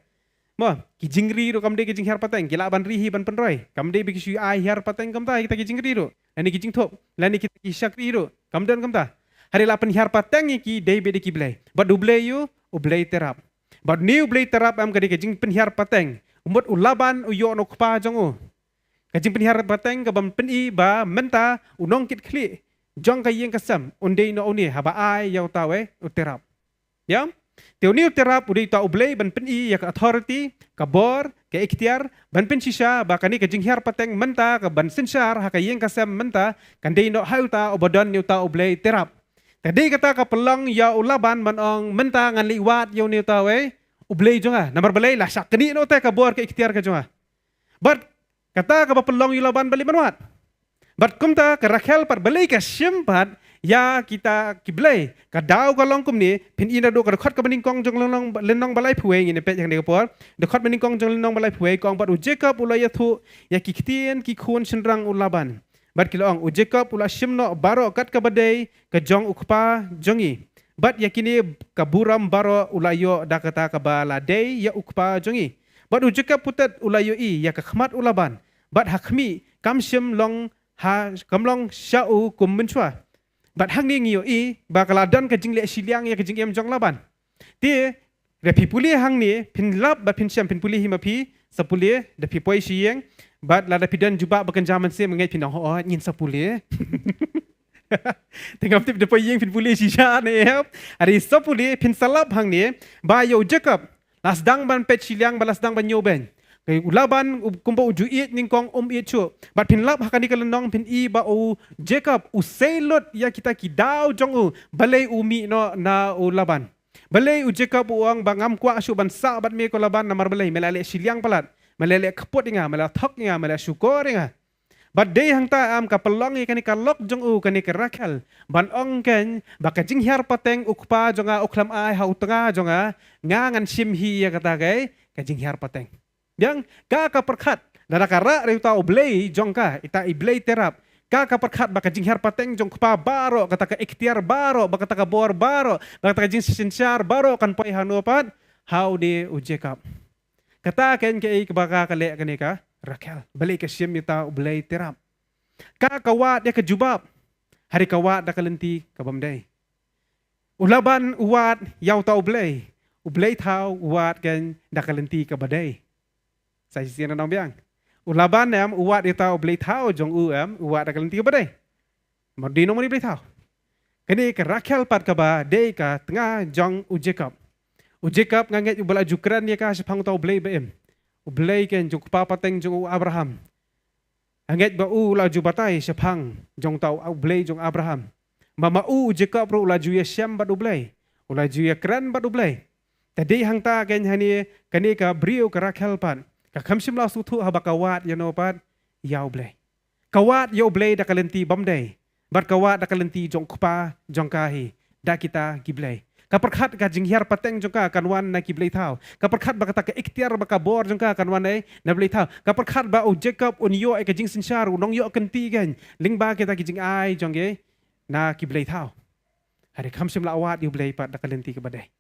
mo ki jingri ro kam dei ki jing hiar pateng ki la ban rihi ban penroi kam dei biki su ai hiar pateng kam ta kita ki jingri ro lani ki jing thop lani kita ki syakri ro kam dan kam ta hari la pen hiar pateng ki dei be ki blai bad du blai yu u blai terap bad new blai terap am ka jing pen hiar pateng umut ulaban u yo no kpa jongu Kajing penihar bateng ke bam peni ba menta unong kit kli jong ka yeng kasam unde no oni haba ai yau tawe uterap ya teuni uterap udai ta ublei ban peni ya ka authority ka bor ke ikhtiar ban pen shisha ba kani kajing hiar pateng menta ka ban sensar ha ka yeng kasam menta kan dei no hauta obodon ni ta ublei terap tadi kata ka pelong ya ulaban ban ong menta ngan liwat yau ni tawe ublei jonga namar balai la sakni no ta ka bor ke ikhtiar ka jonga but kata ka pelong yulaban bali manwat. Bat kumta ka rakhel par bali ka simpat ya kita kiblay. Ka daw ka long kum ni pin ina do ka khot ka baning kong jong lenong balai phuwe ngin pe jang de por. De khot baning kong jong lenong balai phuwe kong bat u Jacob ulaya thu ya ki kitien ki khun senrang ulaban. Bat kilong u Jacob ula simno baro kat ka badai ka jong ukpa jongi. Bat yakini ka buram baro ulayo da kata ka bala dei ya ukpa jongi. Bat u Jacob putat ulayo I ya ka khmat ulaban. Bat hakmi kam sim long ha kam long shau kum menchua bat hang ni ngio I ba kala dan ka jingle siliang ya ka jingem jong laban ti repi puli hang ni pin lab ba pin siam pin puli himapi sapuli de pi poi sieng bat la da pidan juba bakan zaman se mengai pin ho nyin sapuli tengam tip de poi yeng pin puli sisa ne ari sapuli pin salab hang ni ba yo Jacob lasdang ban pet siliang balasdang ban nyoben kay ulaban kumpa ujuit ningkong it chu bat pin lap hakani kalenong pin I ba u Jacob u selot ya kita ki daw jong u balay umi no na ulaban balay u Jacob uang bangam kwa su ban sa bat me ko laban namar balay melale siliang palat melale kapot nga mela thok nga mela syukur nga bat day hang ta am ka pelong ikani ka lok jong u kani ka rakhel ban ong ken baka jing hiar pateng ukpa jonga uklam ai ha utanga jonga nga ngan sim hi ya kata kay ka jing hiar pateng yang ka perkhat dara kara reuta oblei jongka ita iblei terap ka perkhat baka jinghar pateng jong pa baro kata ka ikhtiar baro baka ta ka bor baro baka ta jing sinsar baro kan pai hanopat how de u Jacob kata ken ke baka kale kani ka Rakhel balik ke sim ita oblei terap ka kawat ya ke jubab hari kawat da kalenti ka bamdai ulaban uwat yaw ta oblei tau uwat ken da kalenti ka badai Saya sian nang biang. Ulaban em uat ita oblei tau jong uat da kalanti ba dai. Modi no moni blei tau. Kini ke Rakhel pat ka ba dei ka tengah jong u Jacob. U Jacob nganget u bala jukran ya ka sepang tau oblei ba em. Oblei ken jong pa pateng jong u Abraham. Anget ba u la ju batai sepang jong tau oblei jong Abraham. Mama u Jacob ro la ju ya Syam bat oblei. Ula ju ya kran bat oblei. Tadi hang ta ken hani kani ka brio ka Rakhel pat. Kakam sim la sutu haba kawat ya no pat yau blei. Kawat yau blei da kalenti bamdai. Bat kawat da kalenti jong kupa jong kahi da kita giblei. Kaperkhat ka jinghiar pateng jong ka kanwan na giblei tau. Kaperkhat ba kata ka ikhtiar ba ka bor jong ka kanwan ai na blei tau. Kaperkhat ba u Jacob un yo ka jing sinsar unong yo kenti gen. Ling ba kita kijing ai jong ge na giblei tau. Hari kam sim la awat yu blei pat da kalenti ka badai.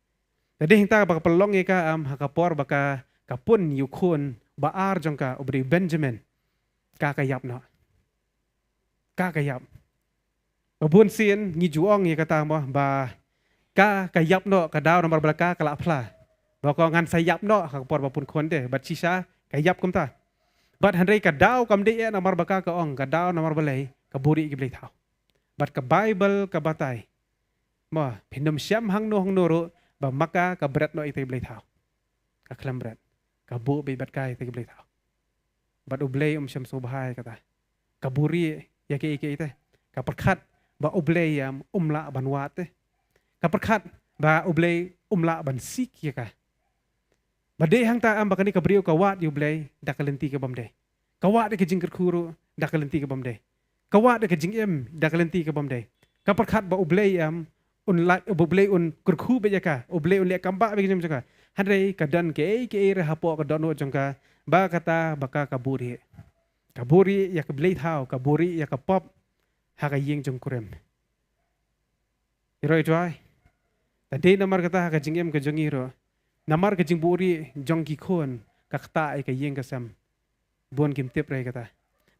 Jadi hinta ba pelong ka hakapor ba ka kapun yukun baar jong ka ubri Benjamin kakayap no kakayap babun sin ngi juong ya kata mo ba kakayap no kadaw nomor belaka kala pla ba ko ngan sayap no kapor bapun kon de bat sisa kayap kum ta bat handai kadaw kam de nomor baka ka ong kadaw nomor belai kaburi gi blai tau bat ka Bible ka batai mo pinum syam hang no ro ba maka ka berat no ite blai tau ka klam berat kabu bebat kai te blei tau bat ublei syam subhai kata kaburi ya ke ite ka perkhat ba oblay umla ban wate ka perkhat ba oblay umla ban sik ya ka ba de hang ta am ba kani ka brio ka wat yu blay dakalenti ka bamde ka wat de ka jingker khuru dakalenti ka bamde ka wat de ka jing dakalenti ka bamde ka perkhat ba oblay oblay kurkhu be ya ka oblay le kamba be jim ka hanre ka dan ke re hapo ka dono jongka ba kata baka kaburi ya ka blay thao kaburi ya ka pop ha ka yeng jong kurem iro itwai tadi namar kata ka jingem ka jongiro namar ka jingburi jongki khon ka kta ka yeng ka sam bon kim tip re kata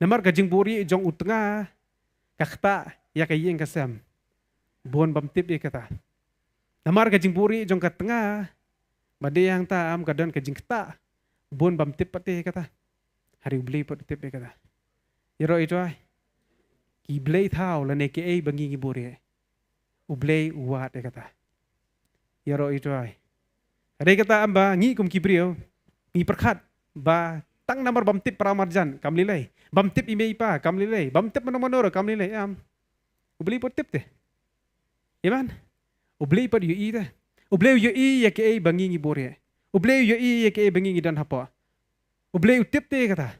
namar ka jingburi jong utnga ka kta ya ka yeng ka sam bon bam tip e kata namar ka jingburi jong ka tnga bade yang ta am ka dan ka jing kta bon bam tip pate kata hari blay pot tip e kata iro itwai ki blay thao la ne ke ai bangi ngi buri ublay uwat e kata iro itwai ada kata amba ngi kum kibrio ngi perkhat ba tang namar bam tip pramarjan kam lilai bam tip ime pa kam lilai bam tip mano kam lilai am ublay pot tip te iman ublay pot yu i te ublay yu i ya ke ai bangi ngi buri ublay yu i ya ke ai bangi ngi dan hapa ublay tip te kata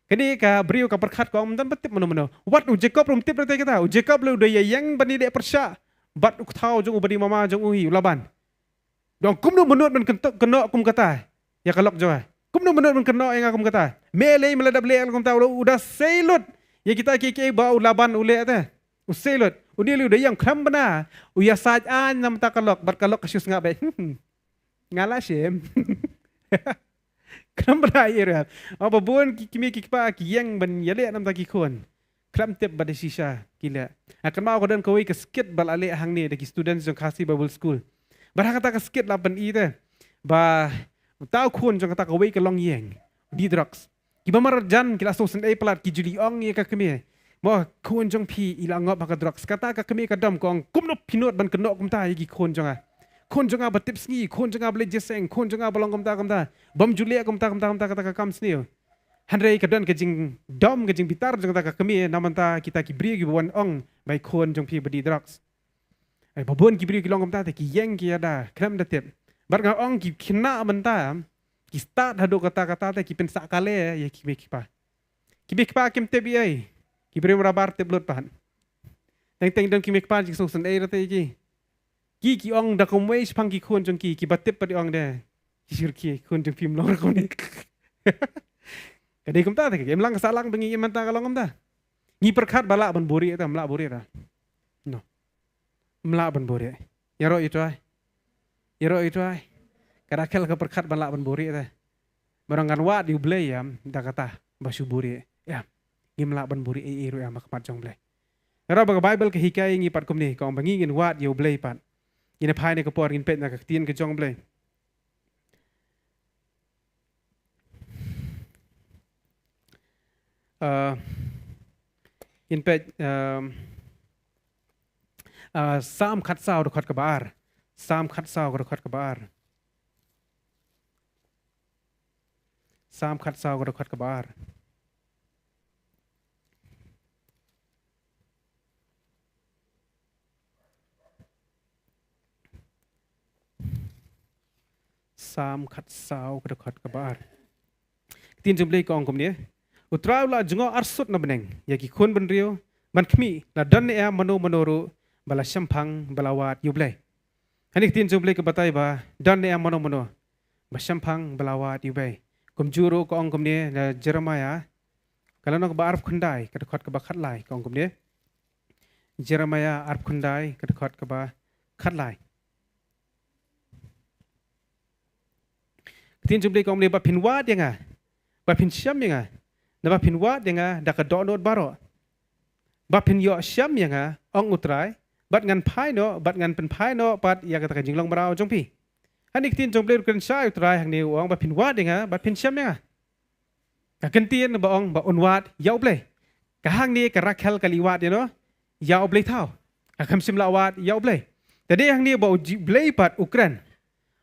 kini ka brio ka perkhat ko am dan tip mano wat u jacob rum tip te kata u jacob lu de yang bani de persya bat u thau jong u bani mama jong u hi ulaban dong kum nu menut men kena kum kata ya kalok jo kum nu menut men kena yang kum kata mele meladap le kum tahu udah selut ya kita ke ba ulaban ule ta u selut u dia lu de yang kham bana u ya saj an nam ta kalok bat kalok kasus ngabe ngala shem kham bana ira apa bon kimi kikpa ki yang ban yale nam ta ki khon kham tep bade sisa kila akan mau ko dan ko ke skit bal ale hang ni de students jong khasi bible school barang kata ka skit la ban i te ba tau khun jong kata ka we ka long yeng di drugs ki ba mar jan kila so sen e plat ki juli ong ye ka kemi mo khun jong pi ila ngop ka drugs kata ka kemi ka dam kong kum no pinot ban keno kum ta ki khun jong a khun jong a ba tips ngi khun jong a ble jeseng khun jong a balong kum ta bam juli kum ta kata ka kam snio hanrei ka don ka jing dom ka jing bitar jong kata ka kemi namanta kita ki bri ki bon ong bai khun jong pi ba di drugs ai babon ki bri ki long kam ta ki yeng ki ada kram da tep bar nga ong ki khina manta ki start hado kata ta ki pen sakale ya ki be pa kim tep ai ki bri rabar tep lot pan teng don ki mek pa ki so san ai rate ki ong da kom wei pang ki khon jong ki batep pa di ong de ki sir ki khon jong pim lor ko ni kadai kam ta ke lang salang bengi manta kalong kam ta ni perkhat bala ban bori ta mla bori ra no mla ban bori yaro itu ai karakel ka perkhat bala ban bori ta barangan wa di blay ya da kata basu bori ya ni mla ban bori e ro ya makmat jong blay ngara ba bible ke hikai ngi pat kum ni kong bangi ngin wa di blay pat ina phai ne ka por ngin pet na ka tien ke jong blay in pet sam khat sao do khat ka bar sam khat sao do khat ka bar sam khat sao do khat ka bar sam khat sao do khat ka bar tin jumble ko ong kom ni utraw la jungo arsut na beneng yaki khun ban rio ban khmi la dan e mano bala shampang balawat yublay hanik tin jumble ke batai ba dan e mano ba shampang balawat yubai kum juro ko ong kom ni la jeremiah kalau nak ba arf khundai ka khot ka ba khat lai ko ong kom ni jeremiah arf khundai ka khot ka ba khat lai tin jumble ko ong ni ba pinwat yang ba pin syam yang na ba pinwat yang da ka donot baro ba pin yo syam yang ong utrai bat ngan phai no bat ngan pen phai no pat ya ka jinglong barau jong pi hanik tin jong ble kan sai utrai hang ni ong ba pinwat yang bat pin syam yang ka kentien ba ong ba onwat yau ble ka hang ni ka rakhel kaliwat you know yau ble thau ka kham sim lawat yau ble tadi hang ni ba ble pat ukran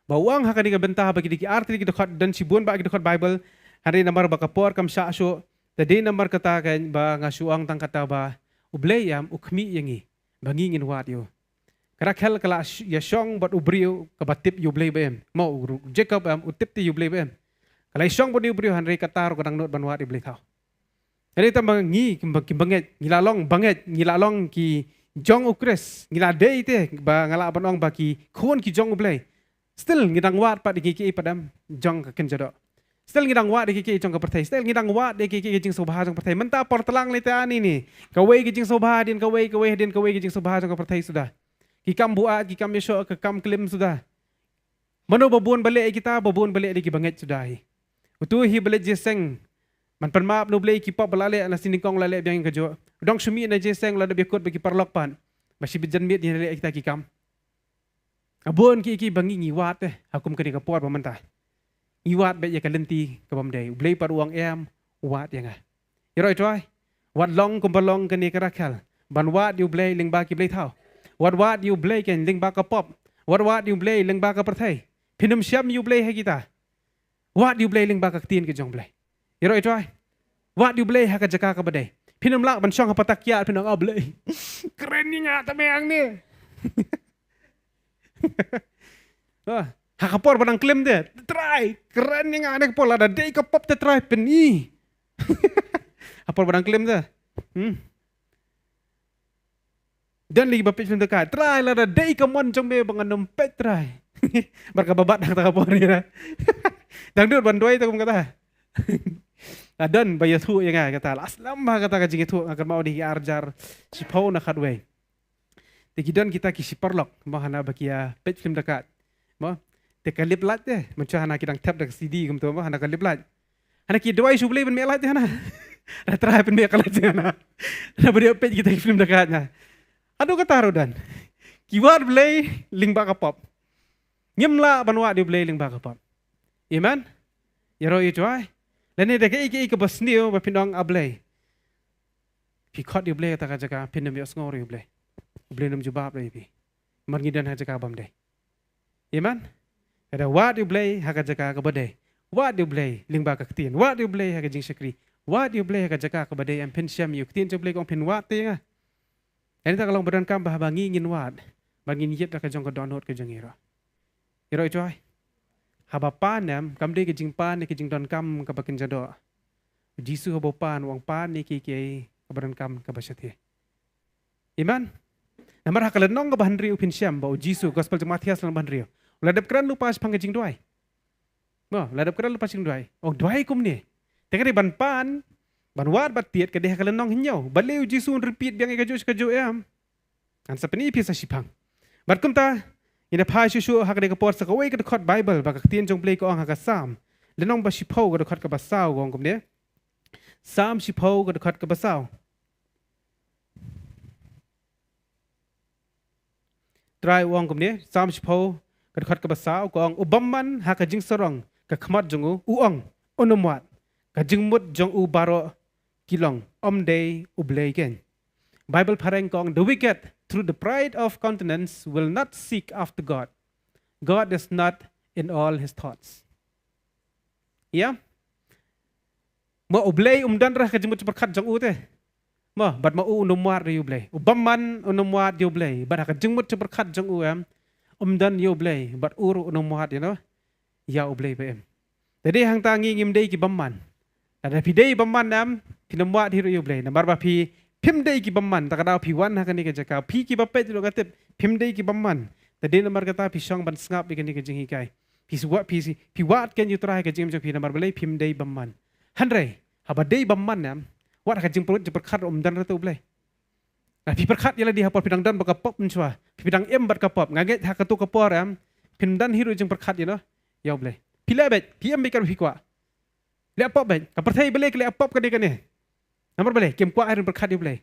ba wang ha ka ni ka bentah ba ki arti ki dekat dan sibun ba ki dekat bible hari namar ba kapor kam sya so tadi namar kata kan ba ngasuang tang kata ba ubleyam ukmi yangi bangingin wat yo. Karakhel kala ya syong bot ubriu kabatip yu blay bem. Mau Jacob utip ti yu blay bem. Kala syong bot ubriu hanre katar ko dang not banwat i blay thau. Jadi tambang ngi banget ngilalong ki jong ukres ngilade ite ba ngala banong ba ki khon ki jong ublay. Still ngidang wat pa dikiki padam jong ka kenjado. Still ngidang wat dikiki jong ka pertai. Still ngidang wat dikiki jing sobha jong pertai. Menta portelang lite ani ni. Kawai ki jing sobha din kawai ki jing sobha jong ka pertai sudah. Kikam buat, kikam yesho, kikam klim sudah. Mano babun balik kita, babun balik di banget sudah. Utu hi balik jeseng. Man penmaap no blay kipap balale ana siningkong lale biang kajo. Dong sumi na jeseng lada biakot bagi parlok pan. Masih bijan mit ni lale kita kikam. Abon ki bangi ngiwat hakum kani kapor pamantah. Ngiwat be ya kalenti kabamdai. Blay par uang em wat ya nga. Iroi toy. Wat long kumbalong kani karakal. Ban wat yu blay ling ba ki blay thau. Wat yu blay ken ling ba ka pop. Wat yu blay ling ba ka perthai. Pinum syam yu blay ha kita. Wat yu blay ling ba ka tin ke jong blay. Iroi toy. Wat yu blay ha ka jaka ka badai. Pinum lak ban syong ha patakya pinang blay. Keren ni nya tameang ni. Hakapor banang klaim dia. Try. Keren ni nga anak pol ada day ka pop te try peni. Hapor banang klaim dia. Dan lagi bapit film dekat. Try lah ada day ka mon jong be bangan nempet try. Berkababat dak kapor ni lah. Dangdut bandoi tu kum kata. Adan bayar tu yang kata aslam bah kata kajing itu akan mau diarjar si pau nak kadwe. Tikidan kita kisi perlok mau hana bakia pet film dekat. Mau tekalip lat deh. Macam hana kidang tap dak CD kum tu mau hana kalip lat. Hana ki doi sublay ben melat deh hana. Dah try ben mekalat deh hana. Hana beri pet kita film dekatnya. Aduh kata rodan. Kiwar blay ling baka pop. Nyemla banwa dia blay ling baka pop. Iman? Ya roi joy. Dan ni dekat iki basniu bapindong ablay. Pikot dia blay kata jaga pindam bios ngori blay. Blay nam jubab blay pi. Margidan ha jaga bam day. Iman? Ada wat dia blay ha jaga ka badai. Wat dia blay ling baka ketin. Wat dia blay ha jing syakri. Wat dia blay ha jaga ka badai am pen syam yu ketin jo blay kong pen wat te nga. Ini tak kalau berdan kam bah bangi ngin wat. Bangin yet ka jong ka donot ka jong ira. Ira joy. Habapan nam kam de ke jing pan ke jing don kam ka bakin jado. Jisu habapan wang pan ni ki ka berdan kam ka basyati. Iman. Namar hakalan nong ka bahan riu pin syam bau Jisu gospel jemaat Matias lan bahan riu. Ladap kran lupa pang ke jing doai. Mo, ladap kran lupa jing doai. Oh doai kum ni. Tengah ban pan ban wat bat tiet ka de hakalan nong hinyau. Baleu Jisu repeat biang ka jo am. An sapeni pi sa sipang. Bat kum ta ina pa shushu hak de ka por sa ka wei ka khot Bible ba ka tien jong play ko ang ka sam. Lenong ba sipau ka khot ka basaw gong kum ne. Sam sipau ka khot ka basaw. Try wong kum ne sam sipau ka khot ka basaw ko ang ubamman hak ka jing sarong ka khmat jongu uong onumwat ka jing mut jong u baro kilong day ublay ken. Bible pareng kong the wicked through the pride of countenance will not seek after God. God is not in all his thoughts. Ya? Mo ublay dan rah ka jimut perkat jong u te. Mo bat ma u numwat ri ublay. Ubamman numwat yu ublay. Bat ka jimut perkat jong u dan yu ublay. Bat uru numwat you know. Ya ublay ba em. Jadi hang tangi ngim day ki bamman. Ada pidei bamman nam pinamwat hiru yu ublay. Nambar ba pi pimdei ki bamman takadaw piwan ha kani ka jaka pi ki bapet lo gatip pimdei ki bamman tadi namar kata pisang ban ngap ikani ka jing hikai pi wat ken you try ka jing jok pi namar balai pimdei bamman hanre habadei bamman nam wat ka jing perut perkat dan ratu blai pi perkat yala di hapor pidang dan baka pop menchwa pidang em bat ka pop ngaget ha ka tu ka por pindan hiru jing perkat you know ya blai pi lebet pi em bikan hikwa le pop bet ka perthai balai ke le pop ka de kan ni Namar boleh, kem kuat air berkat dia boleh.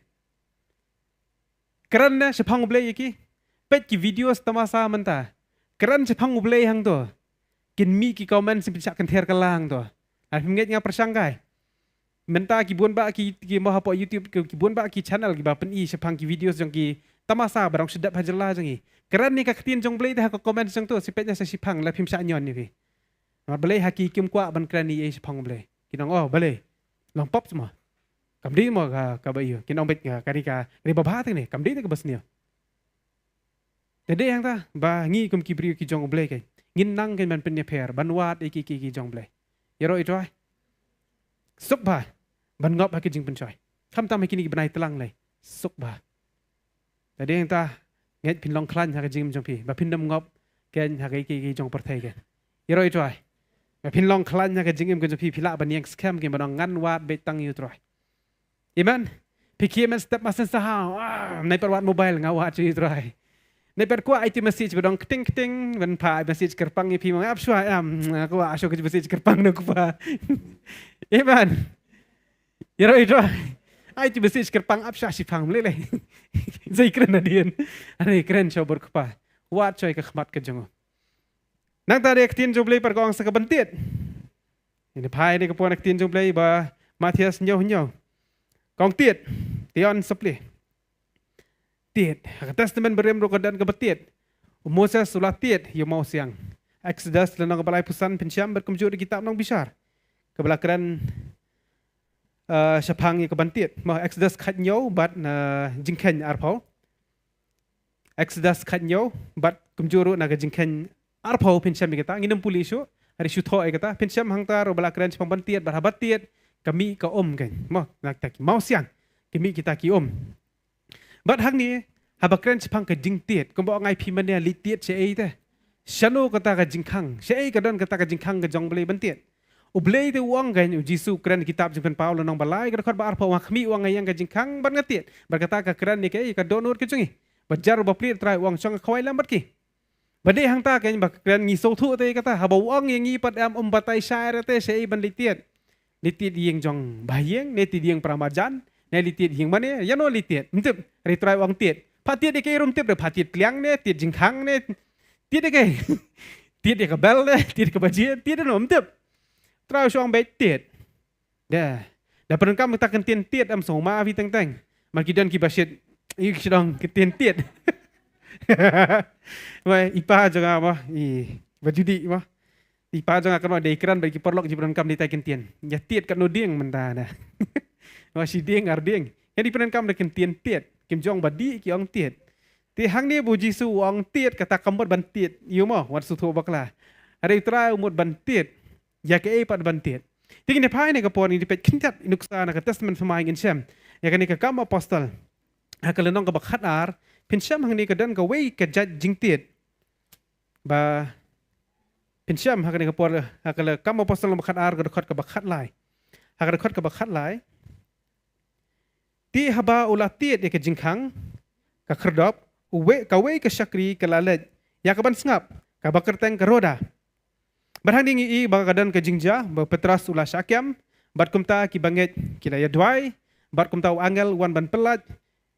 Kerana sepang boleh iki, pet ki video tamasa mentah. Kerana sepang boleh hang tu, kin mi ki komen sepisak kenter kelang tu. Aku ingat ngah persangkai. Mentah ki buan ba ki mau apa YouTube ki buan ba ki channel ki ba pen i sepang ki video jong ki tamasa barang sedap hajelah jong i. Kerana ni kaktin jong boleh dah ko komen jong tu sepetnya sepang lah pim nyon ni. Namar boleh haki kem kuat ban kerana ni sepang boleh. Kinang oh boleh. Long pop semua. Kamdi mo ka bayo kinong bet nga kari babata ni kamdi ka basniya Tadi yang ta ba ngi kum ki brio ki jong blay kai. Ngin nang kan man pen ne pher ban wat ki jong blay. Yaro itoi. Suk ba ban ngop ha ki jing pen choi. Kham tam ki ni banai telang lai. Suk ba. Tadi yang ta nget pin long klan ha ki jing jong pi. Ba pin dam ngop ken ha ki jong perthai ken. Yaro itoi. Ba pin long klan ha ki jing im jong pi pila ban yang scam ken ban ngan wat be tang yu troi. Amen. Pikir men step masen sahau. Nai perwat mobile ngawat yu troi. Nai per kuat IT message badong keting ban pa message kerpang ni pi mang ap shwa aku asyo ke message kerpang nak pa. Amen. Yaro itoi. IT message kerpang ap shwa si pang lele. Zai keren adian. Ani keren coba berkupa. Wat coy ke khmat ke jongo. Nang tadi aktin joblay per gong sa kabantit. Ini pai ni kapon aktin joblay ba Matias nyaw. Kong tiet, tion seplih. Tiet, testament berem rokadan kebetit. Moses sulah tiet, yo mau siang. Exodus lenong kebalai pusan pensyam berkemjur di kitab nong bisar. Kebelakeran syapang ye kebantit. Mau Exodus khat nyaw bat jingken arpau. Exodus khat nyaw bat kemjuru naga jingken arpau pensyam kita. Nginam pulisyo, hari syutho kata pensyam hangtar kebelakeran syapang bantit berhabat tiet. Kami ke om kan, mau siang, kami kita ki om. Bat hang ni, habakran sepang ke jing tiet, kau bawa ngai pi mana li tiet saya itu, shano kata ke jingkang, saya kadang kata ke jingkang ke jong belai bantiet. Ublai tu uang kan, Jisu keren kitab jengkan Paul nong balai, kada kau baar pawang kami uang yang ke jingkang ban ngatiet, berkata ke keren ni ke, ke donor ke jungi, bajar baplit try uang cong kawai lambat ki. Badai hang ta kan, bakran ngisau tu tu kata, haba uang yang ngi pad am batai syair tu saya ban li tiet. Litiet yang jong bayang, litiet yang pramajan, litiet yang mana? Ya no litiet. Mantap, retry uang tiet. Patiet dekai rum tiet, patiet kliang ne, tiet jingkang ne, tiet dekai, tiet dekai bel ne, tiet dekai bajian, tiet no mantap. Try uang baik tiet. Dah perengkam kita kentien tiet am soma avi teng. Makidan ki basit, ik sedang kentien tiet. Wah, ipa jangan apa, bajudi apa. Ipa jangan akan ada ikran bagi perlok di perangkam di kentien. Ya tiet kan noding mentana. Masih ding arding. Yang di perangkam di kentien tiet. Kim jong badi ki ong tiet. Ti hang ni bu Jisu ong tiet kata kambot ban tiet. Yo mo wat su tho bakla. Ada itra umut ban tiet. Ya ke pat ban tiet. Ti ni pai ni kapon ni pet kintat inuksa na testament sama ingin syam. Ya kan ni ka kam apostol. Hakalenong ka bakhat ar. Pin syam hang ni ka dan ka wei ka jat jing tiet. Ba pensyam hakane kapor hakale kam apostol bakhat ar ka dekat ka bakhat lai. Hakane dekat ka bakhat lai. Ti haba ulatiet ya ke jingkang ka kherdop uwe ka we ka syakri ka lalet ya ka ban sngap ka bakerteng ka roda. Berhandi ngi ba kadan ka jingja ba Petras ulah syakyam bat kumta ki banget kila ya dwai bat kumta angel wan ban pelat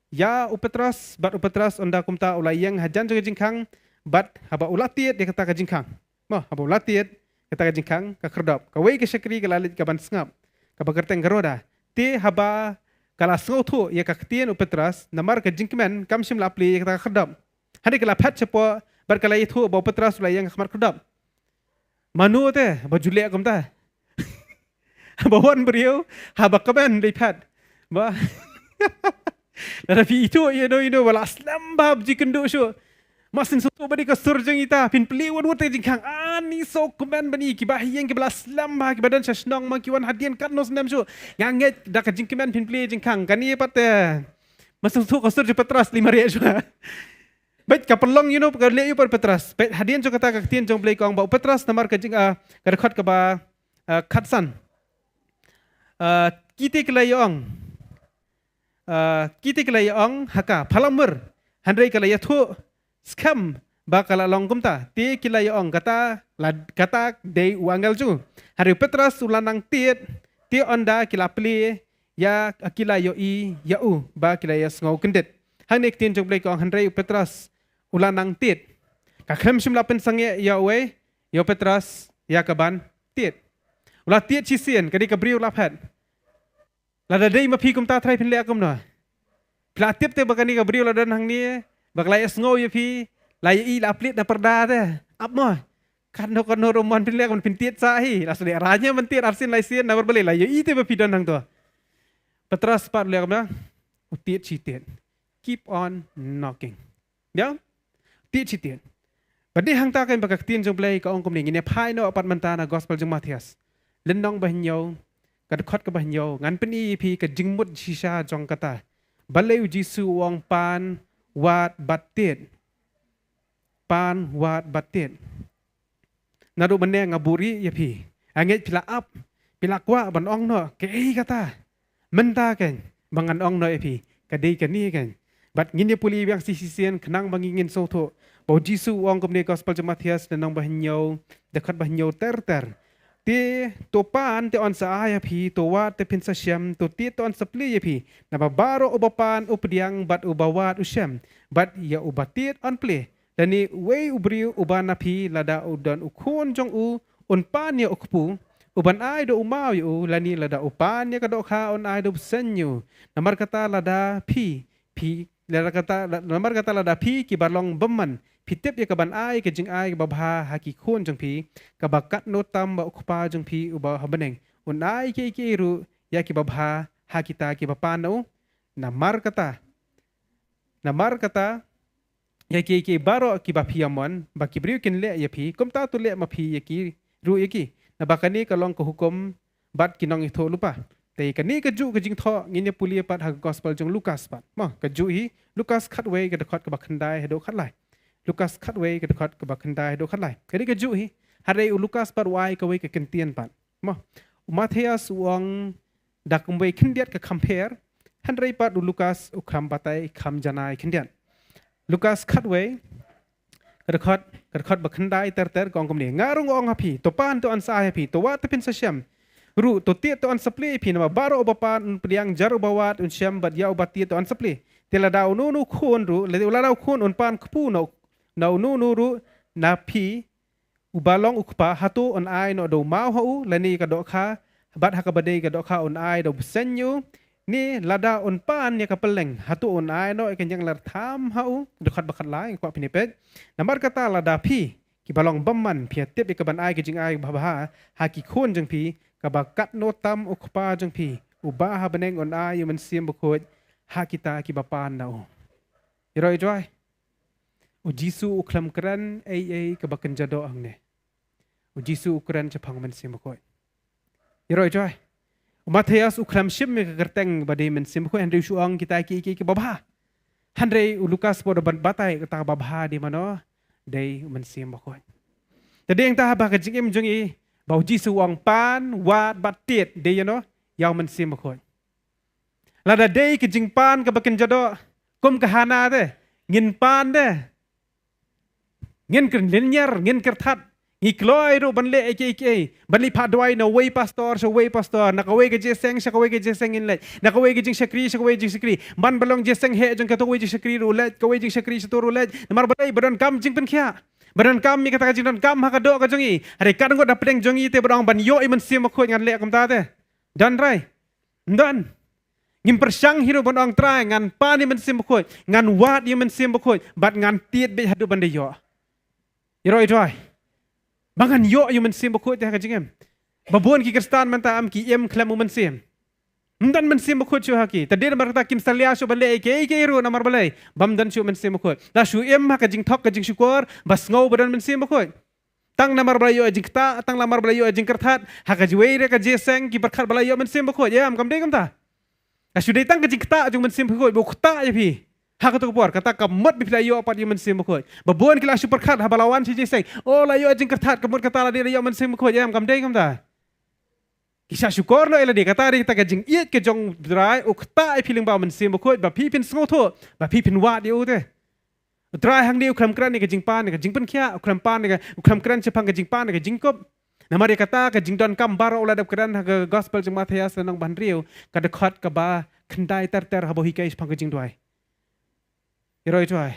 ya u Petras bat u Petras onda kumta ulah yang hajan ka jingkang bat haba ulatiet ya kata ka jingkang. Mo haba ulatiet kata ka jingkang ka kherdop ka we ka syakri ka lalet ka ban sngap ka bakerteng ka roda. Ti haba kalau sengau tu ya kaktian u Petras namar ke jingkmen kam sim lapli ya kata kherdap. Hari kala phat cepo berkala itu bau Petras ulah yang khamar kherdap. Manu te bajule akum ta. Bawan beriau haba kaban di phat. Ba. Tapi itu you know wala aslam bab jikendu syu. Masin sutu badi ka surjeng ita pin peliwan wote jingkang ani so kuman bani ki bahiyeng ki belas lam ba ki badan sasnong ma ki wan hadian kat nos nam so nganget da ka jingkeman pin peli jingkang kani pat masin sutu ka surje Petras 5 riak so bet ka pelong you know ka le yu Petras bet hadian so kata ka tien jong play kong ba Petras namar ka jing ka rekhot ka ba khatsan kite kelayong haka phalamur handai kalaya thu skam bakal long kumta ti kilay ong kata dei uangal ju hari Petras ulanang tiet ti onda kilapli ya akila yo I ya u ba kilay ngau kendet hanek tin jok blek ong handai Petras ulanang tiet ka khrem simla pen sange ya we yo Petras ya kaban tiet ulah tiet chisien kadi ka briu laphat lada dei ma phi kumta thrai pin le akum no platip te bakani ka briu ladan hang ni baklai esngau ya pi lai I laplit na perda te ap mo kan roman pin lek man pin tiet sahi las de aranya man tiet arsin lai sien na berbeli lai I te bepidan hang to Petras pat lek na tiet chi tiet keep on knocking ya tiết chi tiết bật đi hàng ta cái bậc tiên trong play có ông công này nghe phai nó bắt mình ta là gospel trong Matthias lên nong bao nhiêu cái khót cái bao nhiêu ngắn bên EP cái jing mút shisha trong kata balai Jisu wong pan wat batit pan wat batit nado bende ngaburi ya pi anget pila up pila kwa ban ong no ke kata menta kan bangan ong no ya pi kadai kani kan bat ngin puli yang sisien kenang bangingin soto bau Jisu wong komne gospel trong Matthias dan nong bah nhiêu dekat bah nhiêu ter te to pan te on sa ya pi to wa te pin sa syam to ti to on sa pli ya pi na babaro obapan updiang bat ubawat usyam bat ya ubatit on pli dan ni wei ubriu uban pi lada udan ukun jong u on pan ya ukpu uban ai do umau yu lani lada upan ya kadok ha on ai do senyu namar kata lada pi lada kata namar kata lada pi ki barlong beman pitip ya kaban ai ke jing ai babha haki khun jang pi kabakat notam ba ukpa jang pi uba habeneng un ai ke ru ya ki babha hakita ki bapano namar kata ya ke baro ki bapiamon ba ki briu kin le ya pi kom ta tu le ma pi ya ki ru ya ki na bakani kalong ko hukum bat kinong itho lupa te kani ka ju ka jing tho ngin ya puli pat ha gospel jong Lukas pat ma ka ju hi Lukas khatway ka khot ka bakhandai do khatlai Lukas khatway ka khot ka bakhandai do khatlai kani ka ju hi hare u Lukas pat wai ka wei ka kentian pat ma Matthias wong dakumway khindiat ka compare hanrei pat u Lukas u kham batai kham janai khindiat Lukas khatway ka khot bakhandai ter gong kom ni ngarung ong hapi to pan to an sa hapi to wat pin sa syam ru to ti to an sapli phi na baro obapan priang jaru bawat un syam bat ya obati to an sapli tela da nu khun ru le ula khun un pan khpu no nu ru na phi ubalong ukpa hatu on ai no do mau hu lani ka do kha bat hakabade ka do kha on ai do senyu ni lada on pan ni ka peleng hatu on ai no kan yang lar tham hu dekat bakat lai kwa pinipet namar kata lada phi ki balong bamman phi tip ka ban ai ki jing ai bha haki khun jang phi ka bakat no tam ukpa jang phi uba ha beneng on ai man sim bukhot hakita ki bapan nau iroi joy u Jisu uklam kran ai ka bakan jado ang ne u Jisu ukran chapang man sim bukhot iroi joy Matthias ukram shim me kerteng bade men sim ko Andrew suang kita ki babha Andre Lukas bodo ban batai kata babha di mano dei men sim ko tadi yang ta ba ka jing jong i bau Jisu wang pan wat batit de no yaw men sim ko lada dei ki jing pan ka bakin jado kum ka hana de ngin pan de ngin ker linyar ngin kertat Ikloi ru banle eke banli padwai na way pastor nakaway ke jeseng shakaway ke jeseng inlet nakaway ke jing shakri man balong jeseng he jong kataway jing shakri rulet kaway jing shakri satu rulet namar balai badan kam jing pen kya badan kam mi kata jing dan kam ha kado ka jongi hari kadang ko dapeng jongi te badang ban yo iman sim ko ngan le kam ta te dan rai dan ngim persyang hiro badang trai ngan pani men sim ko ngan wat iman sim ko bat ngan tiet be hadu bande yo iroi joy Bangan yo yu men sim bukut ya kajingem. Babon ki Kristan manta am ki em klam men sim. Mdan men sim bukut chu haki. Tadir marta kim salia shu balai ke ru namar balai. Bam dan shu men sim bukut. Da shu em ha kajing thok kajing syukur bas ngau badan men sim bukut. Tang namar balai yo ajing ta tang lamar balai yo ajing kerthat ha kajwei re ka jeseng ki berkhat balai yo men sim bukut ya am kam de kam ta. Da shu dei tang kajing ta jung men sim bukut bukta ya pi. Hak tu keluar kata kamut bipla yo apa dia mensim bukut. Babon kila super khat habalawan si jeseng. Oh la yo ajing kertat kamut kata la dia yo mensim bukut ya kam dei kam ta. Kisah syukur no ela dia kata dia kita kajing iet ke jong drai ukta ai piling ba mensim bukut ba pi pin sngo tho ba pi pin wat dia te. Drai hang dia ukram kran ni kajing pan ni kajing pen kya ukram pan ni ukram kran sepang kajing pan ni kajing kop. Nama dia kata kajing don kam baro ola dap kran ha gospel jong Matthias nang ban riu kada khat ka ba khandai ter habo hikai sepang kajing duai. Iroi tuai,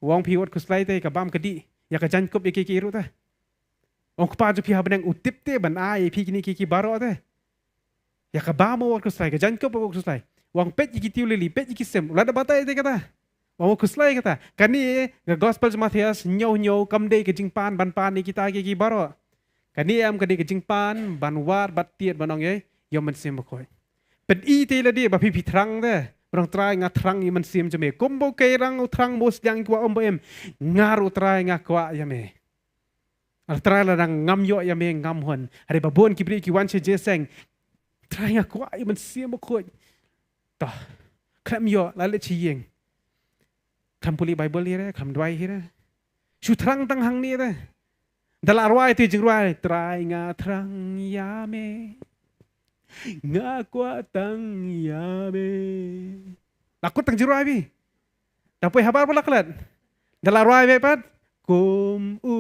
wong piwat kuslai te kabam kedi, ya kajan kup iki kiru te. Wong kupa ju piha benang utip te ban ai pi kini kiki baro te. Ya kabam wat kuslai kajan kup wat kuslai. Wong pet iki tiu lili pet iki sem, lada batai te kata. Wong kuslai kata, kani ga gospel Matthias nyau kamdei kejing pan ban pan ni kita kiki baro. Kani am kadi kejing pan ban war bat tiet banong ye, yo men sem bakoi. Pet i te ladi ba pi pitrang te. Orang try nga terang i man sim jame. Kombo kay rang terang mos yang kwa ombo em. Ngaru try nga kwa yame. Al try la rang ngam yo yame ngam hon. Hari babon kibri ki wan che jeseng. Try nga kwa i man sim mo khoj. Ta. Klam yo la le chi yeng. Kam puli Bible ni re, kam dwai hi re. Shu terang tang hang ni re. Dalam arwah itu jengruai. Try nga terang yame. Nga kwa tang yame. Lakut tang jiru abi. Dapoi habar pula kelat. Dalam arwah abi pat. Kum u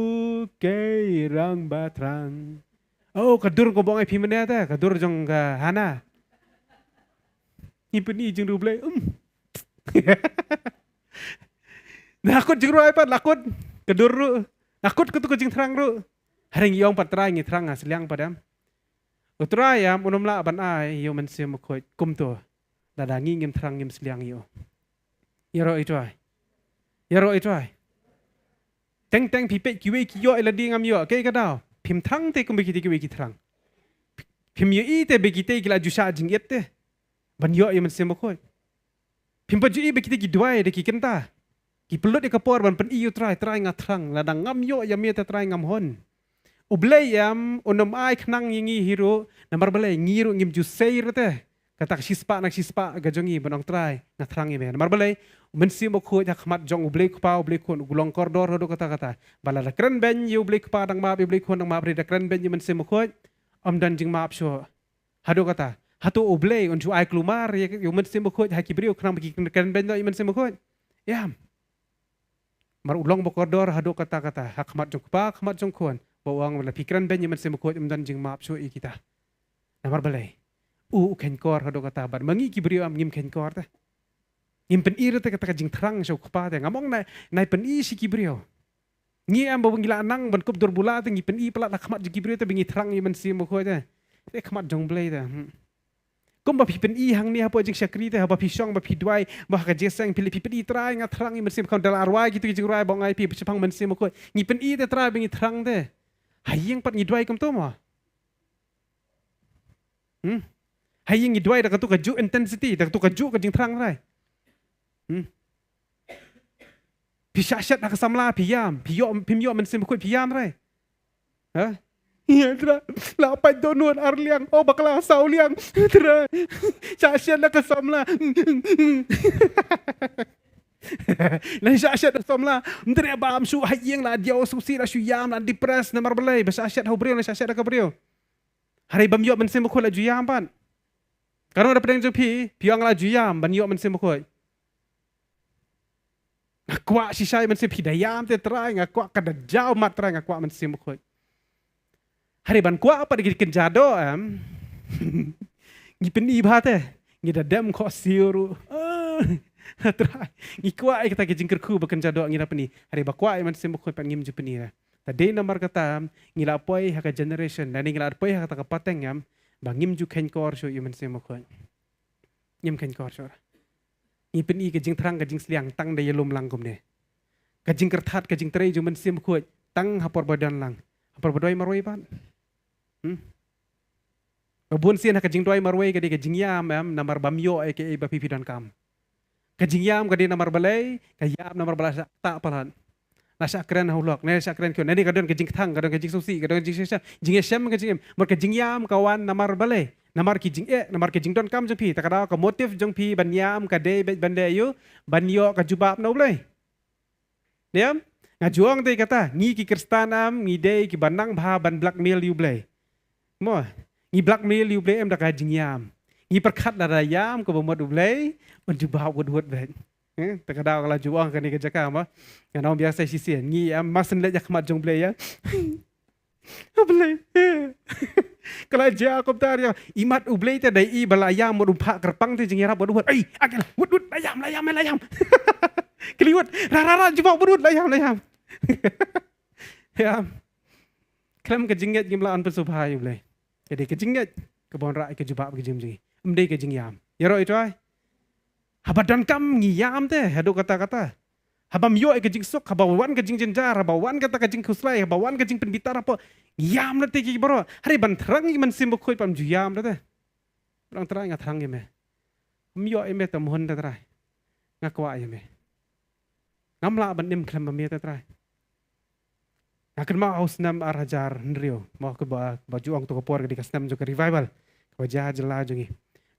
kei rang batrang. Oh kadur ko bong ai pimene ta. Kadur jong ka hana. Ipeni jeng rublay. Lakut jiru abi pat. Lakut. Kadur ru. Lakut kutu jeng terang ru. Haring yong pat trai ngi terang asliang padam. Utrayam unumla ban ai yo man sim khoi kum to dada ngim thrang ngim sliang yo yaro itwai teng teng pi pe kiwe ki yo ela ding am yo ke ka daw phim thang te kum be ki kiwe ki thrang phim ye i te be ki te ki la jusha jing yet te ban yo man sim khoi phim pa ju i be ki te ki dwai de ki kenta ki pelot de ka por ban pen i yo try nga thrang la dang ngam yo ya me te try ngam hon Ublay yam unum ay knang yingi hiro namar balay ngiro ngim ju sayr te kata sispa gajongi banong try na thrang yeme namar balay mensi mo khu ya khmat jong ublay kpa ublay khon gulong kordor hodo kata bala la kren ben yu ublay kpa dang map ublay khon dang map re da kren ben yu mensi mo khu dan jing map sho hado kata hatu ublay unju ay klumar yu mensi mo khu ha kibriu khnang bagi kren ben yu mensi mo khu yam mar ulong bo kordor hado kata khmat jong kpa khmat jong khon bawang wala pikiran ben yaman sema kuat imdan jing maap so kita namar balay ken kor hado kata bar mangi kibriyo am ngim ken kor ta ngim pen ira ta kata jing terang so kpa ta ngamong na pen i si kibriyo ngi am bawang gila nang ban kup dor bula ta ngi pen i pala na khmat jing kibriyo ta bingi terang yaman sema kuat ta te khmat jong blay ta kum ba pen i hang ni hapo jing syakri ta ba pisong ba pidwai ba ka jeseng pili pen i trai nga terang yaman sema kau dal arwai gitu jing rai bong ai pi pang man sema kuat ngi pen i ta trai bingi terang te hayang pat ngidway kam to mo. Hayang ngidway da katu kaju intensity, da katu kaju ka jing terang rai. Pisashat na kasamla piyam, pimyo man sim koi piyam rai. Ha? Iya tra, lapay donon arliang, oh bakla sauliang, tra. Sashat na kasamla. Lan syashat somla ndre bam su hayeng la dia susi la yam la depres na marbalay basa syashat ho brio la syashat ka brio hari bam yo men sem ko la juyam pan karo da pedang pi piang la juyam ban yo men sem ko akwa si sai men sem pidayam te trai ngakwa kada jau mat trai ngakwa men sem ko hari ban kwa apa di kenjado ngipen i bate ngida dem ko siuru try ngikwa ay kata kijing kerku bakan jado ngira pani hari bakwa ay man sim ko pan ngim jupani tadi nomor kata ngila poi haka generation dan ngila poi haka kapateng yam bangim ju ken kor so yuman sim ko ngim ken kor so ngipeni kijing terang kijing sliang tang da yelum lang kumne kijing kertat kijing tray juman sim ko tang hapor badan lang hapor badoi maroi pan babun sian haka jing doi maroi kadi kijing yam namar bamyo ay ke bapi pidan kam kajing yam kadi namar balay kayam namar balasa tak palan nasa keren hulok nasa keren kyo nani kadon kajing thang kadon kajing susi kadon kajing sesam jing esem kajing mor kajing yam kawan namar balay namar kijing namar kajing don kam jong pi takada ka motif jong pi ban yam kade bande yu ban yo kajubab no balay niam ngajuang te kata ngi ki kristanam ngi de ki banang bha ban blackmail yu balay mo ngi blackmail yu balay em da kajing yam ngi perkat da yam ko bomod balay menjubah wud bet. Terkadang kalau juang kan ni kerja apa? Yang orang biasa sisi ni masan lek jak mat jong blay ya. Blay. Kalau je aku tar ya imat ublay te dai i balayam mod umpak kerpang te jing yarap wud. Ai, akal wud layam. Keliwat rara jubah wud layam. Ya. Kelam ke jinget gimlaan pesubhai blay. Jadi ke jinget ke bon rai ke jubah ke jing. Mdei ke jing yam. Yaro itu ai. Habadan kam ngiyam te hado kata-kata habam yo ke jing sok habawan ke jing jenjar habawan kata ke jing kuslai habawan ke jing penbitar apa ngiyam na te ki baro hari ban terang man sim khoi pam juyam na te orang terang ngat terang me Myo eme tamuhon tatrai. Ngakwa ya me. Ngamla bandim klam me tatrai. Akan mau aus nam arajar nrio. Mau ke baju ang tu kapor di kasnam juga revival. Wajah jela jungi.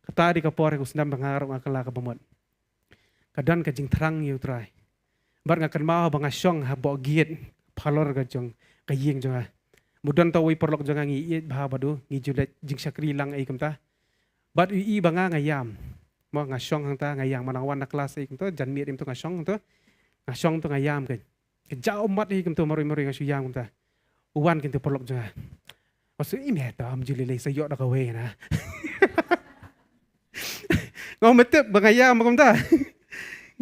Kata di kapor ke usnam bangarong akala ka bamot. Kadan ka jing terang yu trai. Bar ngakan mau bangasyong ha bo giet palor ka jong kayeng jonga. Mudan tawi perlok jonga ngi iet bah badu ngi julet jing sakri lang ai kamta. Bat ui banga ngayam. Mo ngasyong hang ta ngayang manangwan na kelas ai kamta jan miet im tu ngasyong tu. Ngasyong tu ngayam kan. Kejauh mat hi kamta mari-mari ngasyang kamta. Uwan kintu perlok jonga. Maksud ini ta am julile sayok dak awe na. Ngom metep bangayam kamta.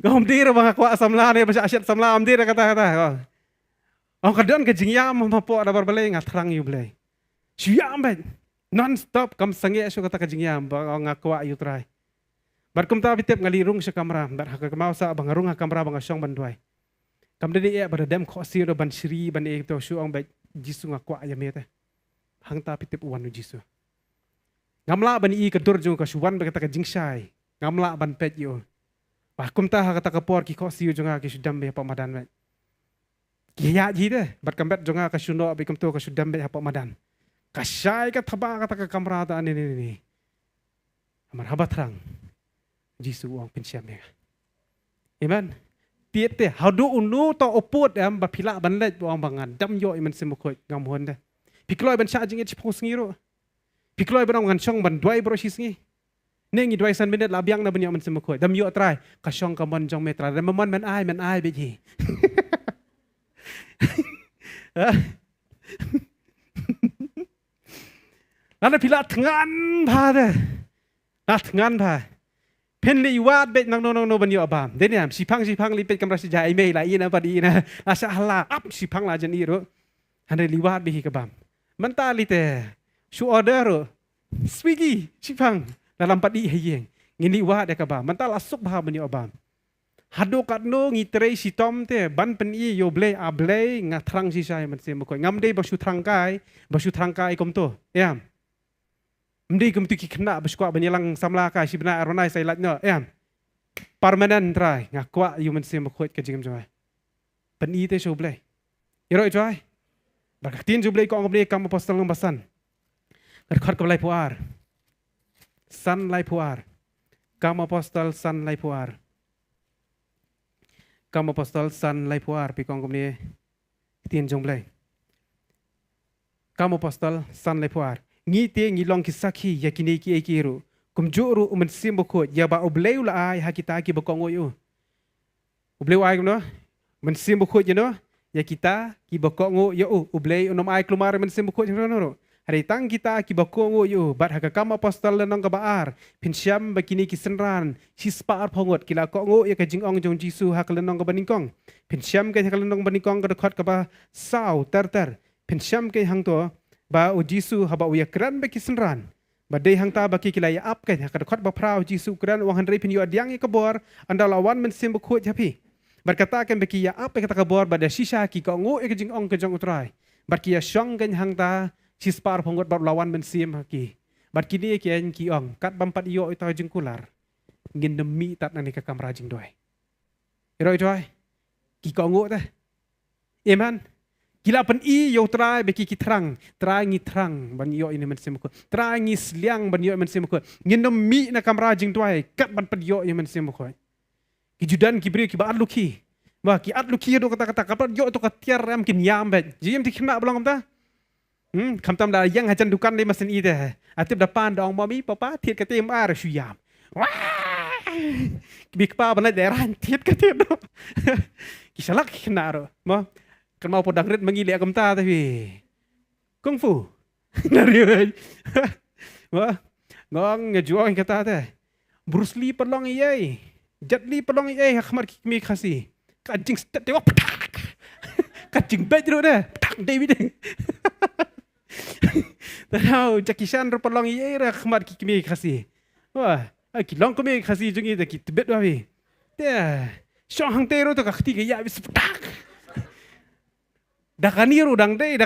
Ngom dir bang aku samla ni baca asyat samla am dir kata-kata. Oh kadon ke jingyam mapo ada barbelai ngatrang yu belai. Syam ben non stop kam sange asu kata ke jingyam bang ngaku ayu trai. Bar kum ta bitep ngalirung sa kamera bar hak mau sa bangarung ha kamera bang asyong banduai. Kam dedi ya bar dem khosi ro ban shri ban e to shu ong ba jisu ngaku ayamete. Hang ta bitep uwan jisu. Ngamla ban i kedur jung ka suwan ba kata ke jingshai. Ngamla ban pet yo. Kum ta kata kapor ki khosi yu jonga ki sudam be pa madan met. Kiya ji deh, bat kambet jonga ka suno abi kum tu ka sudam be pa madan. Kasyai ka thaba kata ka kamera ta ni. Amar habat terang. Jisu ong pensiam ya. Amen. Tiet te hadu unu to oput am ba pila ban let ong bangan dam yo iman semukoi ngam hon deh. Pikloi ban sha jing et pos ngiro. Pikloi ban ngan chong ban dwai bro sisngi. Nengi 2 minit labiang na banyak men semukoi. Dam yo try kasyong kamon jong metra. Dam man ai beji. Nana pila tengan ba de. Na tengan ba. Pen li wat bet nang no banyak abam. Deni am sipang li pet kamera sija email la ina padi na. Asa hala up sipang la jan iro. Hande liwat behi kabam. Mentali te. Su order ro. Swiggy sipang. Dalam padi hayeng ngini wa de kaba mental asuk bah banyo abam hado katno ngitrei si tom te ban pen i yo ble able ngatrang si sai men se mo ko ngamde basu trangkai kom to yam mdi kum tu ki kena baskwa banyalang samla ka si bena aronai sai latno yam permanent try ngakwa yu men se mo ko ke jingam joi pen i te so ble yero joi baktin jo ble ko ngomle kam apostol ngombasan khat ko lai puar San lai puar. Kam apostol san lai puar. Kam apostol san lai puar. Pikong kumni tien jong blay. Kam apostol san lai puar. Ngi te ngi long kisaki yakini ki ekiru. Kum juru umen simbo ko ya ba oblay ula ay hakita ki bokong oyo. Oblay ay kuno. Men simbo ko yano. Ya kita ki bokong oyo. Oblay unom ay klumar men simbo ko yano. Hari tang kita ki bakong yo bat haka kam apostol nang kabaar pinsyam bakini kisenran sispaar pongot kila ko ngo ya ka jingong jong jisu hakal nang kabaningkong pinsyam ka hakal nang baningkong ka dekat ka ba sau ter pinsyam ka hang to ba o jisu haba uya kran ba kisenran ba dei hang ta ba ki kila ya ap ka haka dekat ba prau jisu kran wang handrei pin yo adyang ka bor anda lawan men sim ko japi berkata kan baki ya ap ka ta ka bor ba da sisa ki ko ngo ya ka jingong ka jong utrai barki ya syong kan hang ta Cispar penggot bar lawan mensim haki. Bat kini kian kiong kat bampat iyo ito jengkular. Ngin demi tat nani ka kamera jing doy. Iro doy. Ki kongo teh. Amen. Gila pen i yo try beki ki terang ngi terang ban iyo ini mensim ko. Try ngi sliang ban iyo mensim ko. Ngin demi na kamera jing doy kat ban pad iyo ini mensim ko. Ki judan ki bri ki ba luki. Ba ki at luki do kata-kata kapan yo to katiar ram kin yam bet. Jim ti kena belong ta. Kam tam dah yang hajan dukan di mesin itu. Atip depan dong mami papa tiat ketim ar syam. Wah. Bik pa benar daerah tiat ketim do. Kisalak kena ro. Mo kan mau podang rit mengili kam ta tapi. Kungfu. Nari. Wah. Ngong ngejuang kata teh. Bruce Lee pelong iye. Jet Li pelong iye hakmar kimi kasih. Kancing stet tewak. Kancing bejro deh. David. Tahu Jackie Chan perlong iye ra khmat ki kimi khasi. Wah, ki long kimi khasi jungi de ki tibet wa bi. Te, shong hang tero to ka khti ke ya bis tak. Dakaniru dang dei.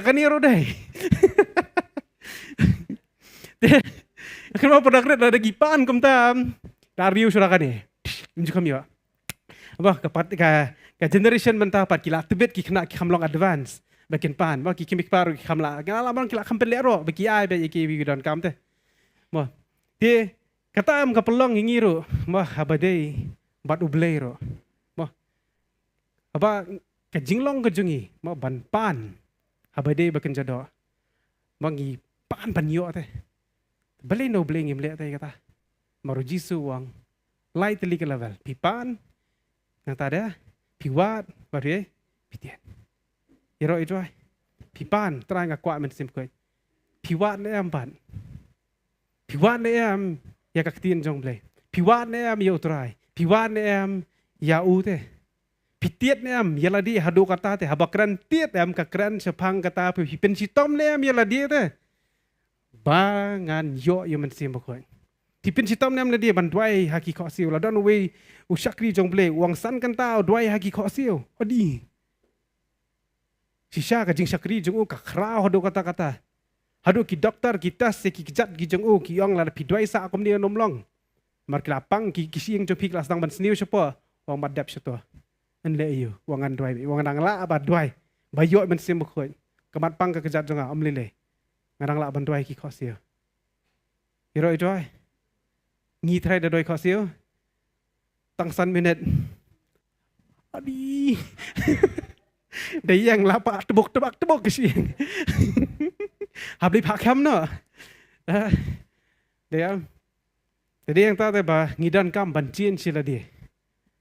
Te, kenapa pada kret ada gipan kum tam. Dariu sudah kan ni. Inju kami ya. Bah ke generation mentah pat kila tebet ki kena ki kamlong advance. Bakin pan, bah ki kimik paru ki kamla. Ngala man kila kampen lero bagi ai be ki wi don kam te. Bah. Ti kata am ka pelong ngiro. Bah habadei bat ublei ro. Bah. Apa ke jinglong ke jungi, bah ban pan. Habadei bakin jado. Mangi pan banyo te. Beli no beli ngim le te kata. Maru jisu wang. Lai teli ke level. Pipan. Yang tak ada. Piwat. Baru pitian. Iro itu ay. Pipan. Terang ngak kuat mensim kuat. Piwat ne am pan. Piwat ne am. Ya kaktian jong beli. Piwat ne am ya uturai. Piwat ne am ya ute. Pitiat ne am ya ladi hadu kata te. Habakran tiat am kakran sepang kata. Pipen sitom ne am ya ladi te. Bangan yo yo mensim kuat. Tipin sitam nam na dia banduai haki khosiu la don we usakri jong ble wang san kan tau duai haki khosiu odi sisa ka jing sakri jong u ka khrau hado kata hado ki doktor kita se ki jat ki jong u ki yong la pi duai sa kom dia nomlong mar kelapang ki sieng jong pi kelas dang ban sniu sepo wang madap seto en le yu wang an duai wang nang la ba duai bayo men sim khoi kamat pang ka jat jong a om le ngarang la ban duai ki khosiu iro duai nghi trai da doi khosiu tangsan minute adi dai yang lapa tebok ke siang habli pak kam no dia jadi yang ta ba ngidan kam ban chin sila dia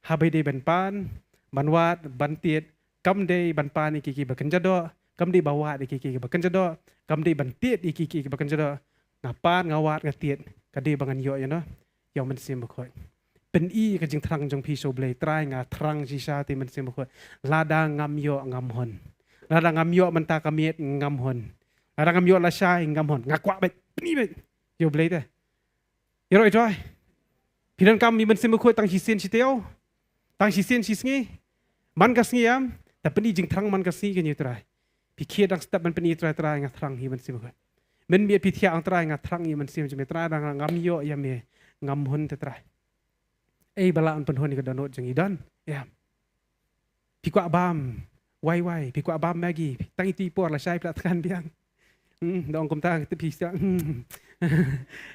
habai de ban pan banwat ban tiet kam de ban pan iki ba kenjado kam de bawa iki ba kenjado kam de ban tiet iki ba kenjado ngapan ngawat ngatiet kade bangan yo ya no yangมันเสียมบ่ค่อยเป็นอีก็จึงทรังจงพี่โซเบลตรายงาทรังชิชาที่มันเสียมบ่ค่อยลาดางามโยงามหนลาดางามโยมันตากะเมียดงามหนลาดางามโยละชายงามหนงากวะเบ็ดนี่เบ็ดโยเบลเตยรอยจอยพี่นันกำมีมันเสียมบ่ค่อยตังชิเซียนชิเตียวตังชิเซียนชิสงี้มันก็สงี้ยามแต่เป็นอีจึงทรังมันก็สงี้กันอยู่ตรายพี่เคียดังสตับมันเป็นอีตรายงาทรังที่มันเสียมบ่ค่อยมันมีพิธีอังตรายงาทรังที่มันเสียมจะไม่ตรายดังงามโยยามเมngam hun tetrai bala an penhon ni kadano jeng idan ya pikwa bam wai pikwa bam magi tang iti por la sai platkan biang dong kom tang te pisa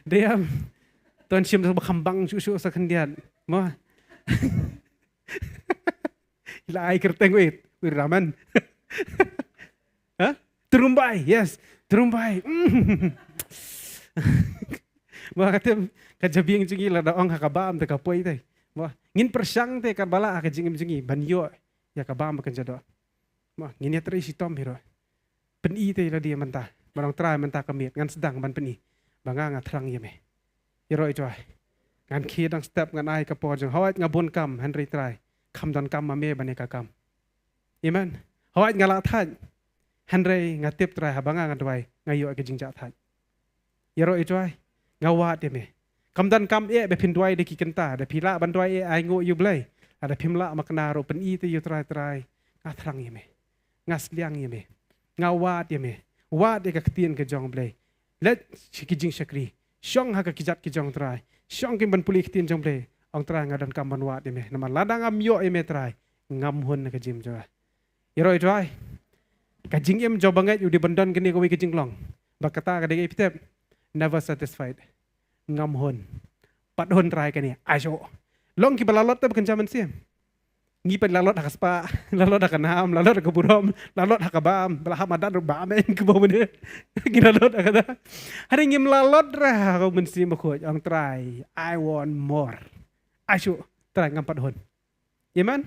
diam ton sim sa khambang su sa khandian mo ila ai kerteng wait raman ha terumbai yes terumbai wah kata kajabing jungi la daong hakabam te kapoi te wah ngin persang te karbala ka jingim jungi banyo ya kabam kan jado wah ngin ya tri sitom hiro peni te la dia mentah barang trai mentah kamiet ngan sedang ban peni banga ngatrang ye me hiro itu ngan ki dang step ngan ai kapor jong hawat ngabon kam henry trai kam don kam ma me bane ka kam iman hawat ngala than henry ngatip trai habanga ngadwai ngayo ka jingja than hiro itu ngawat ye me kam dan kam be pindwai de ki kenta de pila bandwai ai ngo yu blai ada pimla makna ro pen i te yu trai ngatrang ye me ngasliang ye me ngawat ye me wat de ka ktien ke jong blai let sikijing sakri shong ha ka kijat ki jong trai shong kim ban puli ktien jong blai ong trai ngadan kam ban wat ye me naman ladang am yo ye me trai ngam hun ka jim jo yero trai ka jing em jo bangai yu di bandon kini ko wi ke jinglong bakata ka de pitep never satisfied ngam hon pat hon try kan ni aso long ki balalot ta bukan zaman siam ngi pen lalot hak spa lalot hak nam lalot hak burom lalot hak bam belah madan ba men ke bau ne ki lalot kata hari ngim lalot ra ko men sim ko ang try I want more aso try ngam pat hon yeman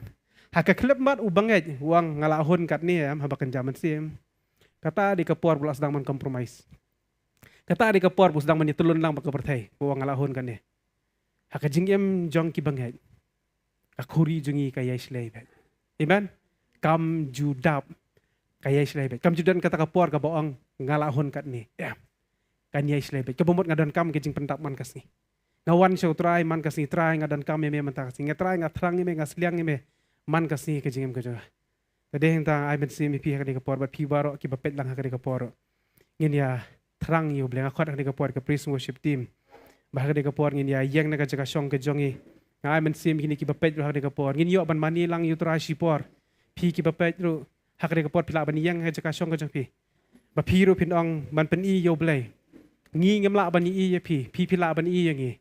hak klub mat ubangai wang ngala hon kat ni am habakan zaman siam kata di kepor pula sedang men compromise kata di kapor sedang menyetulun lang pagkapertay buwang alahon kan ni haka jingyam jong ki bangai akuri jungi kaya islay bet iman kam judap kaya islay bet kam judan kata kapor ka boang ngalahon kat ni ya kanya islay bet kabumot ngadan kam kejing pentap man kas ni ngawan show try man kas ni try ngadan kam me mentang kas ni try ngatrang me ngasliang me man kas ni kejingem ka jaga tade hentang ai ben simi pi haka di kapor bat pi baro ki bapet lang haka di kapor ngin ya terang you bilang aku ada kapor ke praise worship team bahag de kapor ngin ya yang naga jaga syong ke jongi ngai men sim kini ki bapet bahag de kapor ngin yo ban mani lang yu tra shipor pi ki bapet ru hak de kapor pila ban yang jaga syong ke jong pi ba pi ru pin ong ban pen i yo blai ngi ngamla ban i ye pi pila ban i yang ngi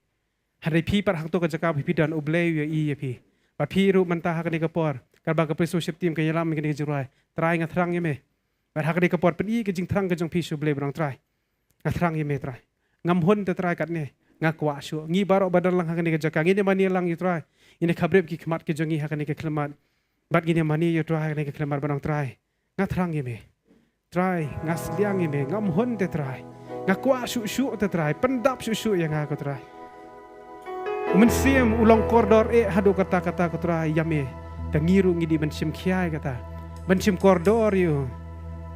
hari pi par hak to ka jaga pi dan oblai ye i ye pi ba pi ru man ta hak de kapor kar ba ka presoship tim ke yalam ke jurai trai ngathrang ye me ba hak de kapor pen i ke jing thrang ke jong pi shu blai brang trai ngathrang ye me trai ngam hon te trai kat ne ngakwa shu ngi baro badan lang hakani ke jaka ngi mani lang yu try ini khabreb ki khmat ke jongi hakani ke khlemat bat gini mani yu try hakani ke khlemat banang try ngathrang ye me try ngasliang ye me ngam hon te try ngakwa shu te try pendap shu yang aku try mensim ulang koridor hadu kata-kata ku try yame tangiru ngi di mensim khiai kata mensim koridor yu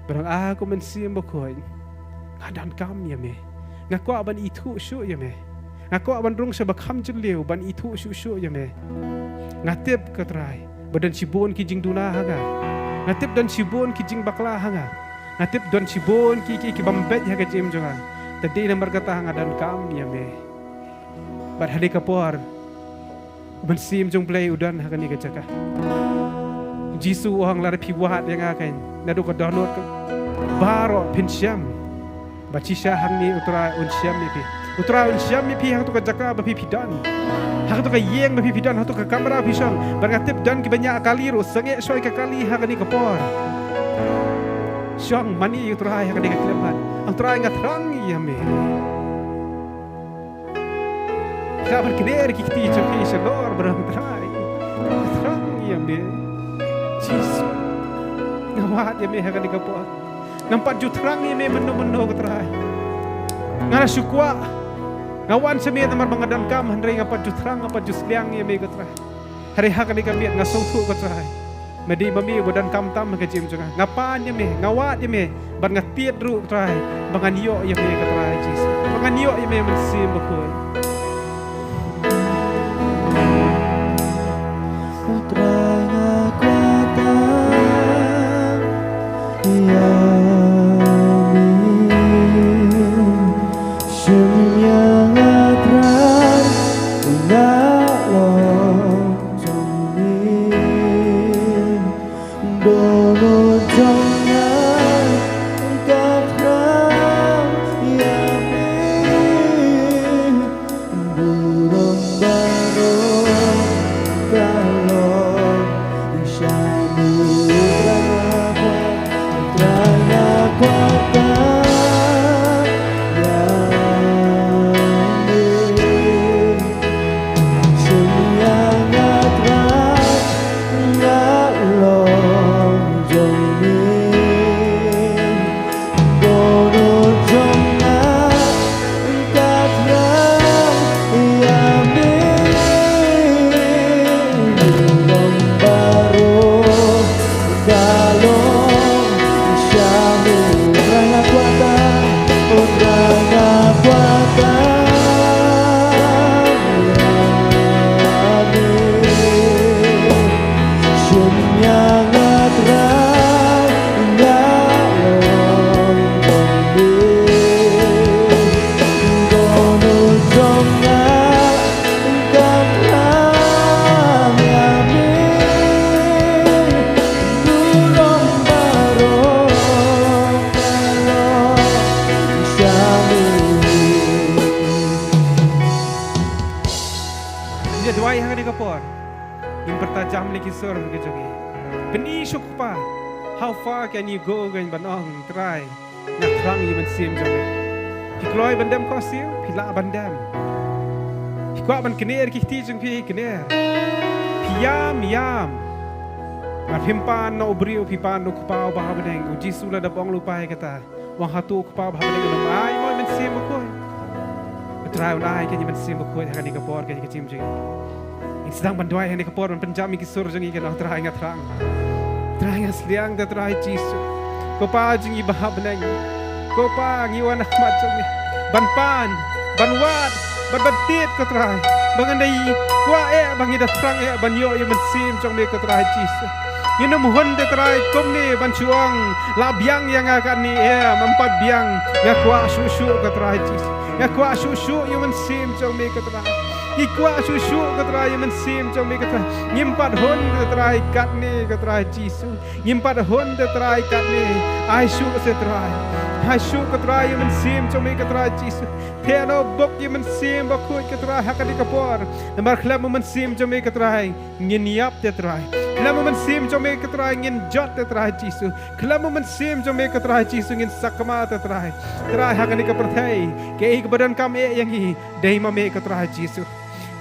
barang aku mensim bokoi ngadan kam yame ngakwa ban itu shu yame ngakwa ban rung sebakam jeleu ban itu shu yame ngatip katrai badan sibon ki jing duna hanga ngatip dan sibon ki jing bakla hanga ngatip dan sibon ki bambet haga jim jonga tadi nomor kata hanga dan kam yame bat hadi kapor ban sim jong play udan haga ni gajaka jisu orang lar piwat yang akan nadu ka download baro pinsyam bacisha hangni utra unsyam ni pi utra unsyam ni pi hang tu ka jaka ba pi pidan hang tu ka yeng ba pi pidan hang tu ka kamera pi sang bangatip dan ki banyak kali ro sange soi ka kali hang ni ka por syang mani utra hang ni ka klemat utra ngathrang ya me ka berkeder ki ti choki selor berang trai ngathrang ya me Jesus ngawat ya me hang ni ka por nampak jutrang ini menu-menu ketrai ngara syukwa ngawan semia tamar bangadan kam handai ngapa jutrang ngapa jusliang ini me ketrai hari hak ni kami ngasau tu ketrai medi mami badan kam tam ke jim juga ngapan ya me ngawat ya me ban ngatiet ru ketrai bangan yo ya me ketrai Jesus bangan yo ya me mensim bekul how far can you go gan banong try ngathrang you man sim jame pikloi bandam kosil pila bandam pikwa ban kner ki ti jung pi kner piam yam mar pimpan no brio pipan no kupau ba badeng uji sula da bong lupai kata wang hatu kupau ba badeng no ai moi man sim ko try ulai kan you man sim ko kan ni kapor kan ki tim jing sedang bandoi kan ni kapor man penjami ki sur jung kan try ngathrang try asliang da try jisu ko pa jing ibah benang ko pa ngiwan ahmad jung ban banwat berbetit ko try bangandai kwa bangida trang ban yo man sim jong me ko try jisu Nginum hun te trai kum ni bancuang la biang yang akan ni mempat biang ngakwa susu ke trai Jesus. Ngakwa susu yang mensim jong me ke trai. Ikwa susu ke trai yang mensim jong me ke trai. Ngimpat hun te trai kat ni ke trai Jesus. Ngimpat hun te trai kat ni ai su se trai. Ai su ke trai yang mensim jong me ke trai Jesus. Tiada bok yang mensim bakut ke trai hakan di kapor. Namar klap mensim jong me ke trai nginiap te trai. Kelama mensim jom me ketrai ngin jot te trai Jesus. Kelama mensim jom me ketrai Jesus ngin sakma te trai. Trai hakan ika perthai ke ik badan kam yang hi dei ma me ketrai Jesus.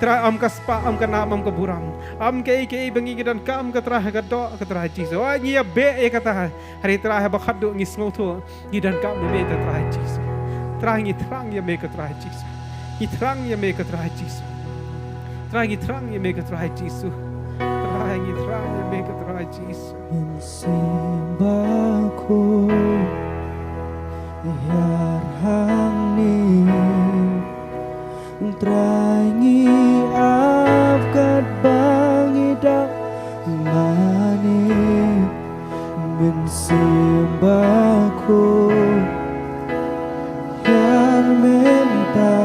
Trai am kaspa am kana am ka buram. Am ke bengi dan kam ketrai ka do ketrai Jesus. Wa ngi be e kata hari trai ba khaddu ngi sngoto ngi dan kam me te trai Jesus. Trai ngi trang ya me ketrai Jesus. Ngi trang ya me ketrai Jesus. Trai ngi trang ya me ketrai Jesus. Trai terang yang ketrai Jesus.
Sembahku yarhang ni terangi afkat bangi dak mani mensembahku yar menta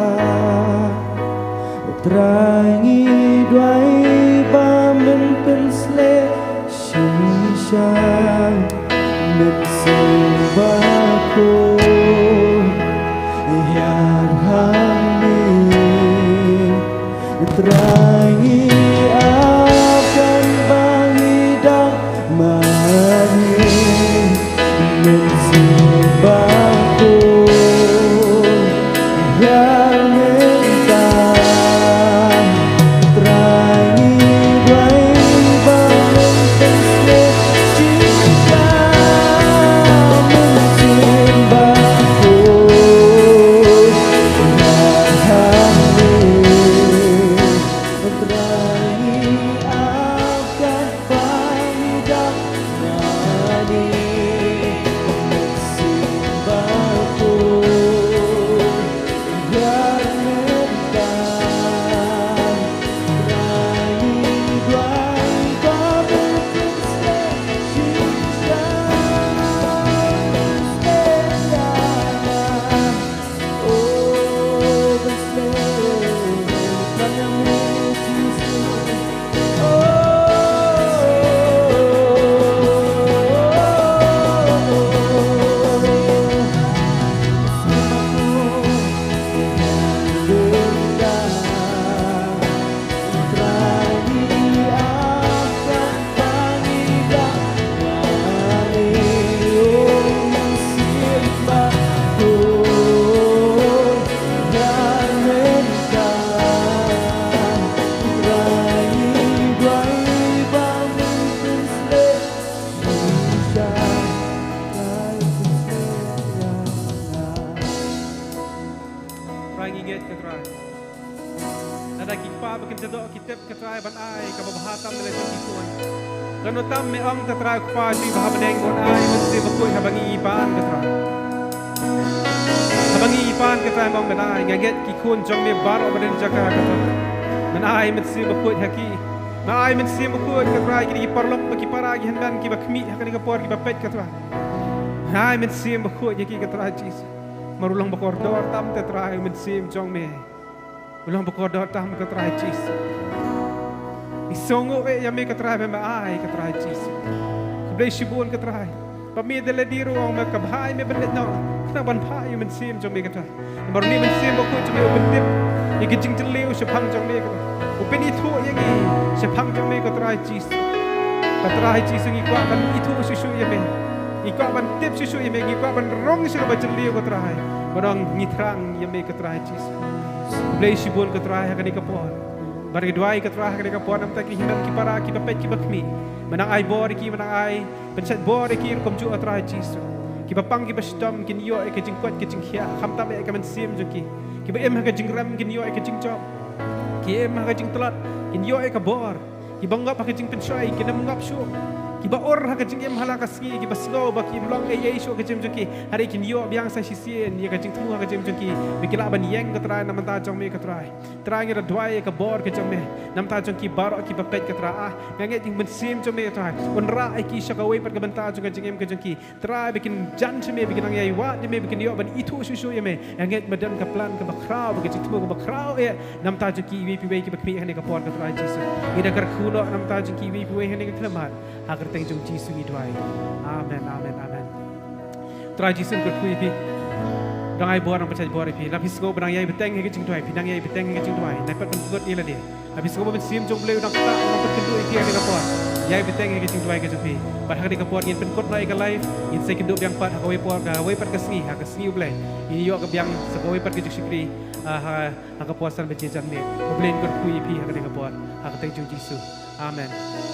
terangi duai Shisha mensembahku yarhami terangi akan bangidang mani mensembahku yarmentang terangi
Kanutam me ang tatray kwa si bahabaneng on ay mensi bakuy habangi ipan katray. Habangi ipan katray mong menay ngaget kikun jong me bar obaden jaka katray. Menay mensi bakuy haki. Menay mensi bakuy katray kini parlok makiparagi handan ki bakmi hakani kapor ki bapet katray. Menay mensi bakuy haki katray Jesus. Marulang bakordor tam tatray mensi jong me. Ulang bakordor tam katray Jesus. Isongo ya me katray me ai katray Jesus. Kablay shibun katray. Pamidala diro ang makabhay me belet na. Kana ban phay men sim jong me katray. Marni men sim ko jong me ubendip. Igijing tliu shapang jong me katray. Upen itu yangi shapang jong me katray Jesus. Katray Jesus ngi kwa ban itu susu ya me. Ikwa ban tip susu ya me ikwa ban rong siya ba tliu katray. Barang ngitrang ya me katray Jesus. Kablay shibun katray hakani kapor. Bari duai katrah kadang kapon am tak hinan ki para ki bapet ki bakmi manang ai bor ki manang ai pencet bor ki kom ju atrah Jesus ki bapang ki bastam ki niyo e ke jingkot ki jingkhia kham tam e ka man sim ju ki ba em ha ka jingram ki niyo e ke jingjob ki em ha ka jing telat ki niyo e ka bor ki bangap ha ka jing pensai ki nam ngap syu Kiba or ha kajing em hala kasngi kiba snow ba ki long ai sho kajim jengki hari kin yo biang sa sisien ye kajing tu ha kajim jengki bikila ban yeng ka trai nam ta jong me ka trai ngira dwai ka bor ka jong me nam ta jong ki baro ki ba pet ka tra ah ngange ting ben sim jong me trai on ra ai ki sha ka wei pat ka ban ta jong kajing em ka jengki trai bikin jan me bikin ang yai wa me bikin yo ban itu su ye me ngange madan ka plan ka ba krau ba kajing tu ka ba krau ye nam ta jong ki wi pi wei ki ba kmi hane ka por ka trai Jesus ida kar khuno nam ta jong ki wi pi wei hane ka thlamat agar teng jong Jesus ni dwai amen amen amen trai Jesus ko kui pi dang ai bor nang percaya bor pi lapis go bang yai beteng he jing dwai pi nang yai beteng he jing dwai nai pat kan gut ni la dia habis go ben sim jong bleu nang ta nang pat kendu pi ni kapor yai beteng he jing dwai ka jong pi pat ha di kapor yin pen kot nai ka live yin se kendu biang pat ha wei por ka wei pat ka sni ha ka sni blai yin yo ka biang sa wei pat ka jing sikri ha ka puasan bejejan me blend ko kui pi ha ka di kapor ha ka teng jong Jesus amen